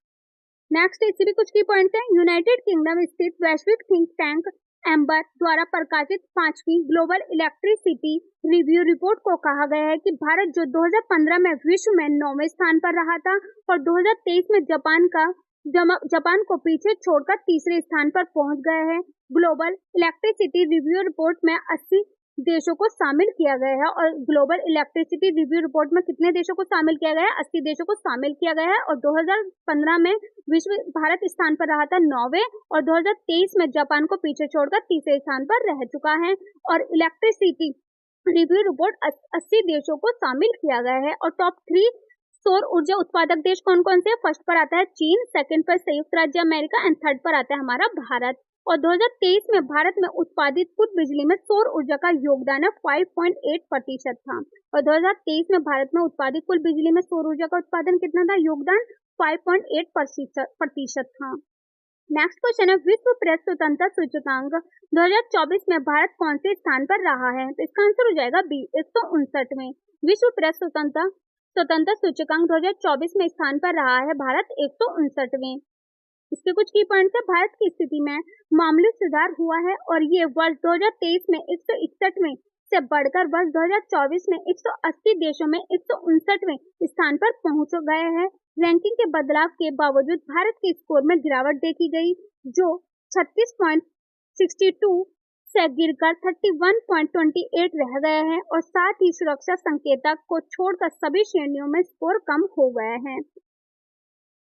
नेक्स्ट इससे भी कुछ की पॉइंट्स हैं। यूनाइटेड किंगडम स्थित वैश्विक थिंक टैंक एम्बर द्वारा प्रकाशित 5वीं ग्लोबल इलेक्ट्रिसिटी रिव्यू रिपोर्ट को कहा गया है कि भारत जो 2015 में विश्व में 9वें स्थान पर रहा था और 2023 में जापान को पीछे छोड़कर तीसरे स्थान पर पहुंच गए हैं। ग्लोबल इलेक्ट्रिसिटी रिव्यू रिपोर्ट में 80 देशों को शामिल किया गया है और ग्लोबल इलेक्ट्रिसिटी रिव्यू रिपोर्ट में कितने देशों को शामिल किया गया है? 80 देशों को शामिल किया गया है और 2015 में भारत स्थान पर रहा था 9वें और 2023 में जापान को पीछे छोड़कर तीसरे स्थान पर रह चुका है। और इलेक्ट्रिसिटी रिव्यू रिपोर्ट 80 देशों को शामिल किया गया है। और टॉप 3 सौर ऊर्जा उत्पादक देश कौन कौन से? फर्स्ट पर आता है चीन, सेकंड पर संयुक्त राज्य अमेरिका एंड थर्ड पर आता है हमारा भारत। और 2023 में भारत में उत्पादित कुल बिजली में सौर ऊर्जा का योगदान है 5.8% था। और 2023 में भारत में उत्पादित कुल बिजली में सौर ऊर्जा का उत्पादन कितना था? योगदान 5.8% था। नेक्स्ट क्वेश्चन है, विश्व प्रेस स्वतंत्रता सूचकांक 2024 में भारत कौन से स्थान पर रहा है? तो इसका आंसर हो जाएगा बी, 159 में। विश्व प्रेस स्वतंत्रता सूचकांक 2024 में स्थान पर रहा है भारत 159वें। इसके कुछ की पॉइंट्स है, भारत की स्थिति में मामूली सुधार हुआ है और ये वर्ष 2023 में 161 में से बढ़कर वर्ष 2024 में 180 देशों में 159वें स्थान पर पहुंच गए हैं। रैंकिंग के बदलाव के बावजूद भारत के स्कोर में गिरावट देखी गई, जो 36.62 से गिरकर 31.28 रह गए हैं और साथ ही सुरक्षा संकेतक को छोड़कर सभी श्रेणियों में स्कोर कम हो गए हैं।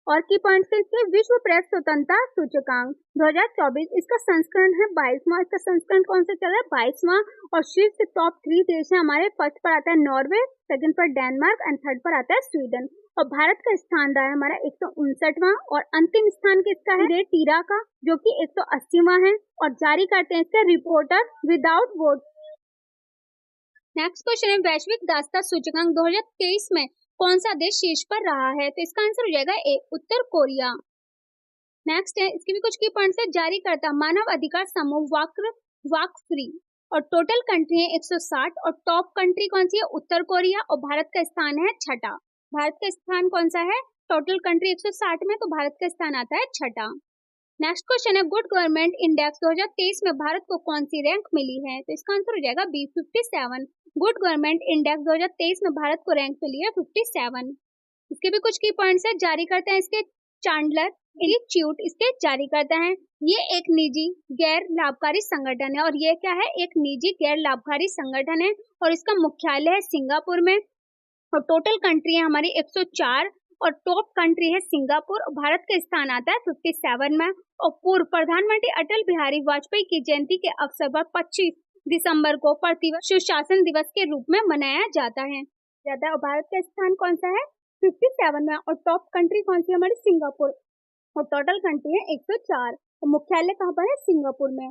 और की पॉइंट्स है, विश्व प्रेस स्वतंत्रता सूचकांक 2024 इसका संस्करण है 22वां। इसका संस्करण कौन सा चल रहा है? 22वां। और शीर्ष टॉप 3 देश है हमारे, फर्स्ट पर आता है नॉर्वे, सेकंड पर डेनमार्क एंड थर्ड पर आता है स्वीडन। और भारत का स्थान रहा है हमारा 159वां और अंतिम स्थान किसका है? टीरा का, जो कि 180वां है और जारी करते हैं इसका reporter without border. Next question है, वैश्विक दासता सूचकांक 2023 में कौन सा देश शीर्ष पर रहा है? तो इसका आंसर हो जाएगा ए, उत्तर कोरिया। नेक्स्ट है, इसके भी कुछ की पॉइंट्स है, जारी करता मानव अधिकार समूह वाक फ्री और टोटल कंट्री है 160 और टॉप कंट्री कौन सी है? उत्तर कोरिया। और भारत का स्थान है 6ठा। भारत का स्थान कौन सा है? टोटल कंट्री 160 में, तो भारत का स्थान आता है 6ठा। नेक्स्ट क्वेश्चन है, गुड गवर्नमेंट इंडेक्स 2023 में भारत को कौन सी रैंक मिली है? तो इसका आंसर हो जाएगा बी, 57। गुड गवर्नमेंट इंडेक्स 2023 में भारत को रैंक मिली है 57। इसके भी कुछ की पॉइंट्स है, जारी करते हैं इसके चांडलर इंस्टीट्यूट इसके जारी करते हैं। ये एक निजी गैर लाभकारी संगठन है और ये क्या है? एक निजी गैर लाभकारी संगठन है और इसका मुख्यालय है सिंगापुर में। और टोटल कंट्री है हमारी 104 और टॉप कंट्री है सिंगापुर। भारत का स्थान आता है 57 में। और पूर्व प्रधानमंत्री अटल बिहारी वाजपेयी की जयंती के अवसर पर 25 दिसंबर को प्रतिवर्ष सुशासन दिवस के रूप में मनाया जाता है। और भारत का स्थान कौन सा है? 57 में। और टॉप कंट्री कौन सी? हमारी सिंगापुर। और टोटल कंट्री है 104 और मुख्यालय कहाँ पर है? सिंगापुर में।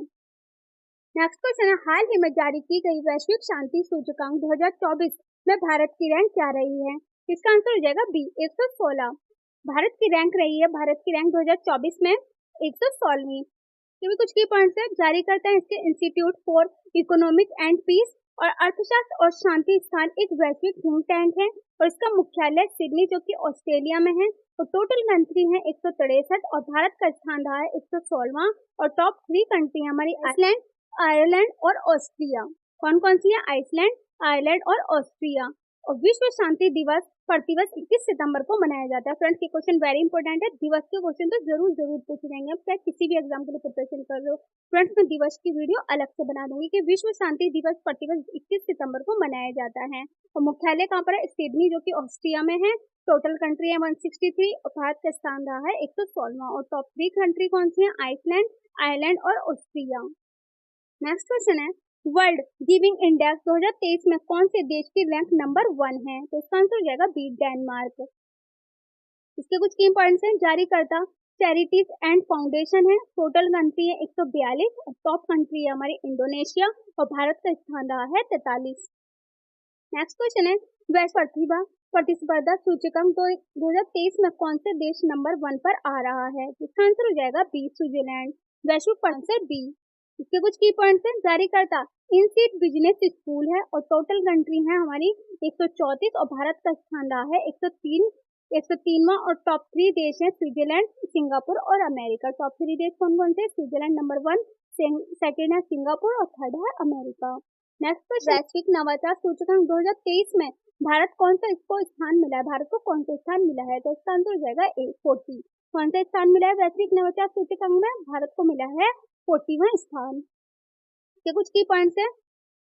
नेक्स्ट क्वेश्चन है, हाल ही में जारी की गई वैश्विक शांति सूचकांक 2024 में भारत की रैंक क्या रही है? इसका आंसर हो जाएगा बी, 116। भारत की रैंक रही है, भारत की रैंक 2024 में 116वीं। ये भी कुछ की पॉइंट्स है, जारी करते हैं इसके institute for economic and peace और अर्थशास्त्र और शांति स्थान एक वैश्विक थिंक टैंक है और इसका मुख्यालय सिडनी जो कि ऑस्ट्रेलिया में है। तो टोटल कंट्री है 163 और भारत का स्थान रहा है 116वां। और टॉप 3 कंट्री है हमारी आइसलैंड, आयरलैंड और ऑस्ट्रिया। कौन कौन सी है? आइसलैंड, आयरलैंड और ऑस्ट्रिया। और विश्व शांति दिवस प्रतिवर्ष 21 सितंबर को मनाया जाता है। फ्रेंड्स, ये क्वेश्चन वेरी इंपॉर्टेंट है, दिवस के क्वेश्चन तो जरूर पूछ लेंगे। अब चाहे किसी भी एग्जाम के लिए प्रिपरेशन कर रहे हो, फ्रेंड्स मैं दिवस की वीडियो अलग से बना दूंगी कि विश्व शांति दिवस प्रतिवर्ष 21 सितंबर को मनाया जाता है। और मुख्यालय कहाँ पर है? सिडनी जो कि ऑस्ट्रिया में है। टोटल कंट्री है 163 और भारत का स्थान रहा है 116वां। और टॉप 3 कंट्री कौन सी है? आइसलैंड, आयरलैंड और ऑस्ट्रिया। नेक्स्ट क्वेश्चन है, वर्ल्ड गिविंग इंडेक्स 2023 में कौन से देश की रैंक नंबर 1 है? तो इसका आंसर हो जाएगा बी, डेनमार्क। इसके कुछ की पॉइंट्स हैं, जारी करता चैरिटीज एंड फाउंडेशन है। टोटल कंट्री है 142 और टॉप कंट्री है हमारी इंडोनेशिया और भारत का स्थान रहा है 43। नेक्स्ट क्वेश्चन है, वैश्विक प्रतिस्पर्धा सूचकांक 2023 में कौन से देश नंबर 1 पर आ रहा है? इसका आंसर हो जाएगा बी, स्विट्जरलैंड। वैश्विक प्रतिस्पर्धा बी। इसके कुछ की पॉइंट्स हैं, जारी करता इनसीड बिजनेस स्कूल है और टोटल कंट्री है हमारी 134 और भारत का स्थान रहा है 103वां। और टॉप 3 देश हैं स्विट्जरलैंड, सिंगापुर और अमेरिका। टॉप 3 देश कौन कौन से? स्विट्जरलैंड नंबर 1, सेकंड है सिंगापुर और थर्ड है अमेरिका। नेक्स्ट क्वेश्चन, वैश्विक नवाचार सूचकांक 2023 में भारत कौन सा इसको स्थान मिला है? भारत को कौन सा स्थान मिला है? तो इसका आंसर हो जाएगा ए 40। कौन सा स्थान मिला है वैश्विक नवाचार सूचकांक में? भारत को मिला है 40वां स्थान। के कुछ की पॉइंट्स है,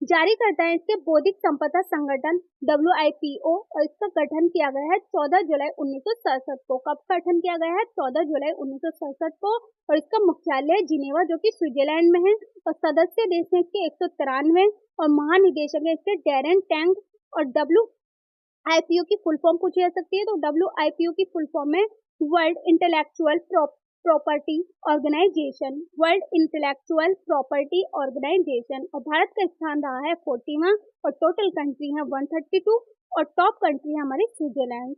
जारी करता है इसके बौद्धिक संपदा संगठन WIPO और इसका गठन किया गया है 14 जुलाई 1967 को। कब गठन किया गया है? 14 जुलाई 1967 को। और इसका मुख्यालय जिनेवा जो कि स्विट्जरलैंड में है और सदस्य देश हैं इसके 193 और महानिदेशक है इसके डैरेन टैंग। और WIPO की फुल फॉर्म पूछी जा सकती है, तो WIPO की फुल फॉर्म है world intellectual property organisation, world intellectual property organisation. और भारत का स्थान रहा है 40वां और टोटल कंट्री है 132 और टॉप कंट्री है हमारी स्विट्जरलैंड।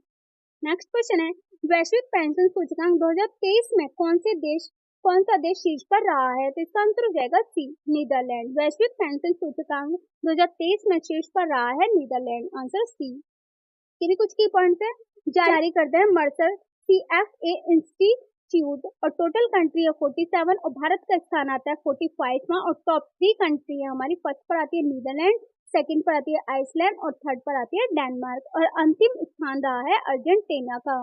नेक्स्ट क्वेश्चन है, वैश्विक पेंशन सूचकांक 2023 में कौन सा देश शीर्ष पर रहा है? तो इसका आंसर हो जाएगा सी, नीदरलैंड। वैश्विक पेंशन सूचकांक 2023 में शीर्ष पर रहा है नीदरलैंड, आंसर सी। ये भी कुछ की पॉइंट्स है, जारी करते हैं मर्सर CFA इंस्टीट्यूट और टोटल कंट्री है 47 और भारत का स्थान आता है 45वां और टॉप 3 कंट्री है हमारी। फर्स्ट पर आती है नीदरलैंड, सेकंड पर आती है आइसलैंड और थर्ड पर आती है डेनमार्क और अंतिम स्थान रहा है अर्जेंटीना का।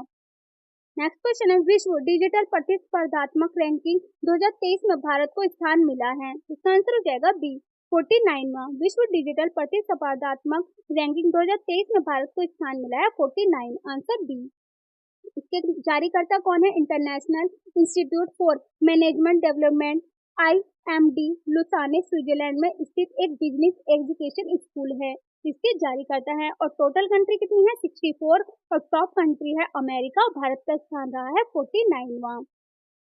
नेक्स्ट क्वेश्चन है, विश्व डिजिटल प्रतिस्पर्धात्मक रैंकिंग 2023 में भारत को स्थान मिला है? इसका आंसर हो जाएगा बी, 49वां। विश्व डिजिटल प्रतिस्पर्धात्मक रैंकिंग 2023 में भारत को स्थान मिला है 49, आंसर बी। इसके जारीकर्ता कौन है? International institute for management development IMD Lausanne Switzerland में स्थित एक बिजनेस एजुकेशन स्कूल है, इसके जारी करता है। और टोटल कंट्री कितनी है? 64 और टॉप कंट्री है अमेरिका और भारत का स्थान रहा है 49वां।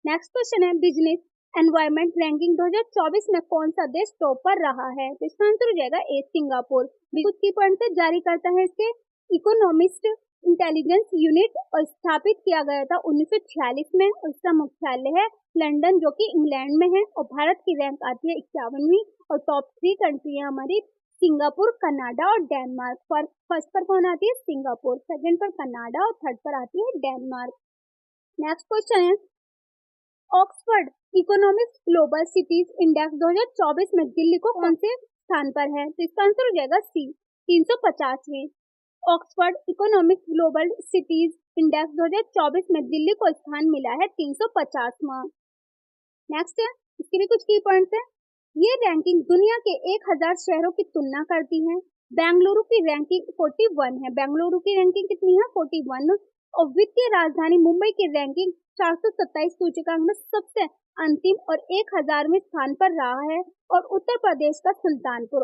नेक्स्ट क्वेश्चन है, बिजनेस एनवायरमेंट रैंकिंग 2024 में कौन सा देश टॉप पर रहा है? तो इसका आंसर हो जाएगा ए, सिंगापुर। कुछ की पॉइंट से जारी करता है इसके इकोनॉमिस्ट इंटेलिजेंस यूनिट और स्थापित किया गया था 1946 में और इसका मुख्यालय है लंदन जो कि इंग्लैंड में है। और भारत की रैंक आती है 51वीं और टॉप 3 कंट्री है हमारी सिंगापुर, कनाडा और डेनमार्क। फर्स्ट पर कौन आती है? सिंगापुर, सेकंड पर कनाडा और थर्ड पर आती है डेनमार्क। नेक्स्ट क्वेश्चन है, Oxford Economics global cities index 2024 में दिल्ली को कौन से स्थान पर है? तो इसका आंसर हो जाएगा सी, 350वें। Oxford Economics global cities index 2024 में दिल्ली को स्थान मिला है 350वां। नेक्स्ट है, इसके भी कुछ की पॉइंट्स है, ये रैंकिंग दुनिया के 1000 शहरों की तुलना करती है। बेंगलुरु की रैंकिंग 41 है, बेंगलुरु की रैंकिंग कितनी है? 41। और वित्तीय राजधानी मुंबई की रैंकिंग 427 सूचकांक में सबसे अंतिम और 1000वें स्थान पर रहा है। और उत्तर प्रदेश का सुल्तानपुर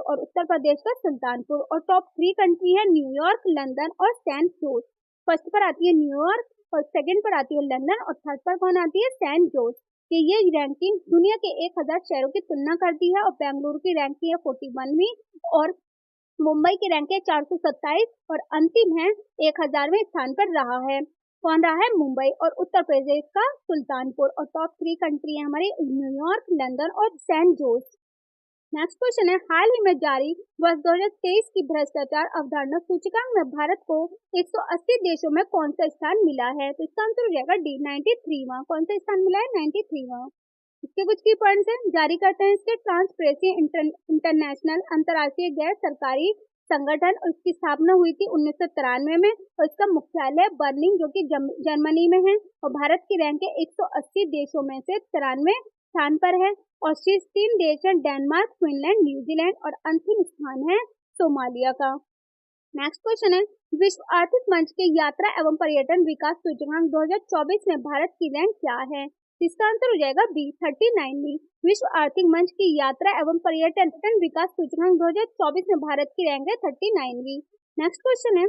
और टॉप 3 कंट्री है न्यूयॉर्क, लंदन और सेंट जोस। फर्स्ट पर आती है न्यूयॉर्क और सेकंड पर आती है लंदन और थर्ड पर कौन आती है? सेंट जोस। कि ये रैंकिंग दुनिया के 1000 शहरों की तुलना करती है और बेंगलुरु की रैंकिंग है 41वीं और मुंबई की रैंक है 427 और अंतिम है 1000वें स्थान पर रहा है। कौन रहा है? मुंबई। और उत्तर प्रदेश का सुल्तानपुर और टॉप 3 कंट्री है हमारी न्यूयॉर्क, लंदन और सेंट जोस। नेक्स्ट क्वेश्चन है, हाल ही में जारी वर्ष 2023 की भ्रष्टाचार अवधारणा सूचकांक में भारत को 180 देशों में कौन सा स्थान मिला है? तो इसका आंसर हो जाएगा डी, 93वां। कौन सा स्थान मिला है? 93वां। इसके कुछ की पॉइंट्स हैं, जारी करते हैं इसके ट्रांसपेरेंसी इंटरनेशनल अंतर्राष्ट्रीय गैर सरकारी संगठन और इसकी स्थापना हुई थी 1993 में और इसका मुख्यालय बर्लिन जो कि जर्मनी में है। और भारत की रैंक है 180 देशों में से 93 स्थान पर है। और शीर्ष 3 देश हैं डेनमार्क, फिनलैंड, न्यूजीलैंड और अंतिम स्थान है सोमालिया का। नेक्स्ट क्वेश्चन है, विश्व आर्थिक मंच के यात्रा एवं पर्यटन विकास सूचकांक 2024 में भारत की रैंक क्या है? इसका आंसर हो जाएगा बी, 39वीं। विश्व आर्थिक मंच की यात्रा एवं पर्यटन विकास सूचकांक 2024 में भारत की रैंक है 39वीं। नेक्स्ट क्वेश्चन है,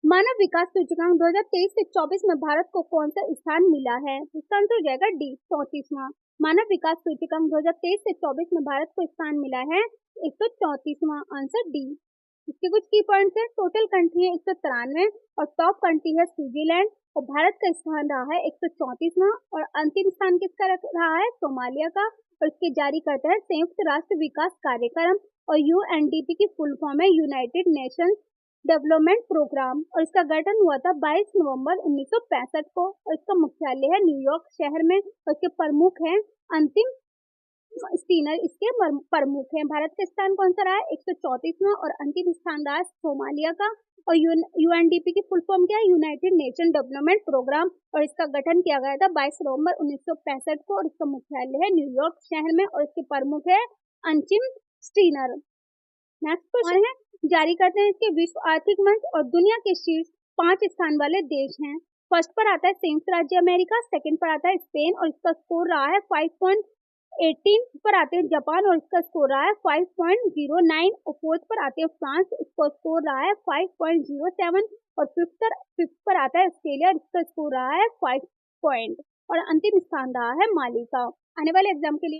मानव विकास सूचकांक 2023 से 24 में भारत को कौन सा स्थान मिला है? इसका आंसर हो जाएगा डी, 34वां। मानव विकास सूचकांक 2023 से 24 में भारत को स्थान मिला है 134वां, आंसर डी। इसके कुछ की पॉइंट्स है, टोटल कंट्री है 193 और टॉप कंट्री है स्विट्जरलैंड और भारत का स्थान रहा है 134वां और अंतिम स्थान किसका रहा है? सोमालिया का। और इसके जारी करता है संयुक्त राष्ट्र विकास कार्यक्रम और UNDP की फुल फॉर्म है यूनाइटेड नेशंस डेवलपमेंट प्रोग्राम और इसका गठन हुआ था 22 नवंबर 1965 को और इसका मुख्यालय है न्यूयॉर्क शहर में और इसके प्रमुख हैं अंतिम स्टीनर इसके प्रमुख हैं। भारत का स्थान कौन सा रहा है? 134वां और अंतिम स्थान रहा है सोमालिया का। और यूएनडीपी की फुल फॉर्म क्या है? United nation development programme. और इसका गठन किया गया था 22 नवंबर 1965 को और इसका मुख्यालय है न्यूयॉर्क शहर में और इसके प्रमुख है अंचिम स्टीनर। नेक्स्ट क्वेश्चन है, जारी करते हैं इसके विश्व आर्थिक मंच और दुनिया के शीर्ष 5 स्थान वाले देश हैं। फर्स्ट पर आता है संयुक्त राज्य अमेरिका, सेकंड पर आता है स्पेन और इसका स्कोर रहा है 5.18 पर आते हैं जापान और इसका स्कोर रहा है 5.09 और फोर्थ पर आते हैं फ्रांस, इसका स्कोर रहा है 5.07 और फिफ्थ पर आता है ऑस्ट्रेलिया और इसका स्कोर रहा है 5 पॉइंट और अंतिम स्थान रहा है माली का। आने वाले एग्जाम के लिए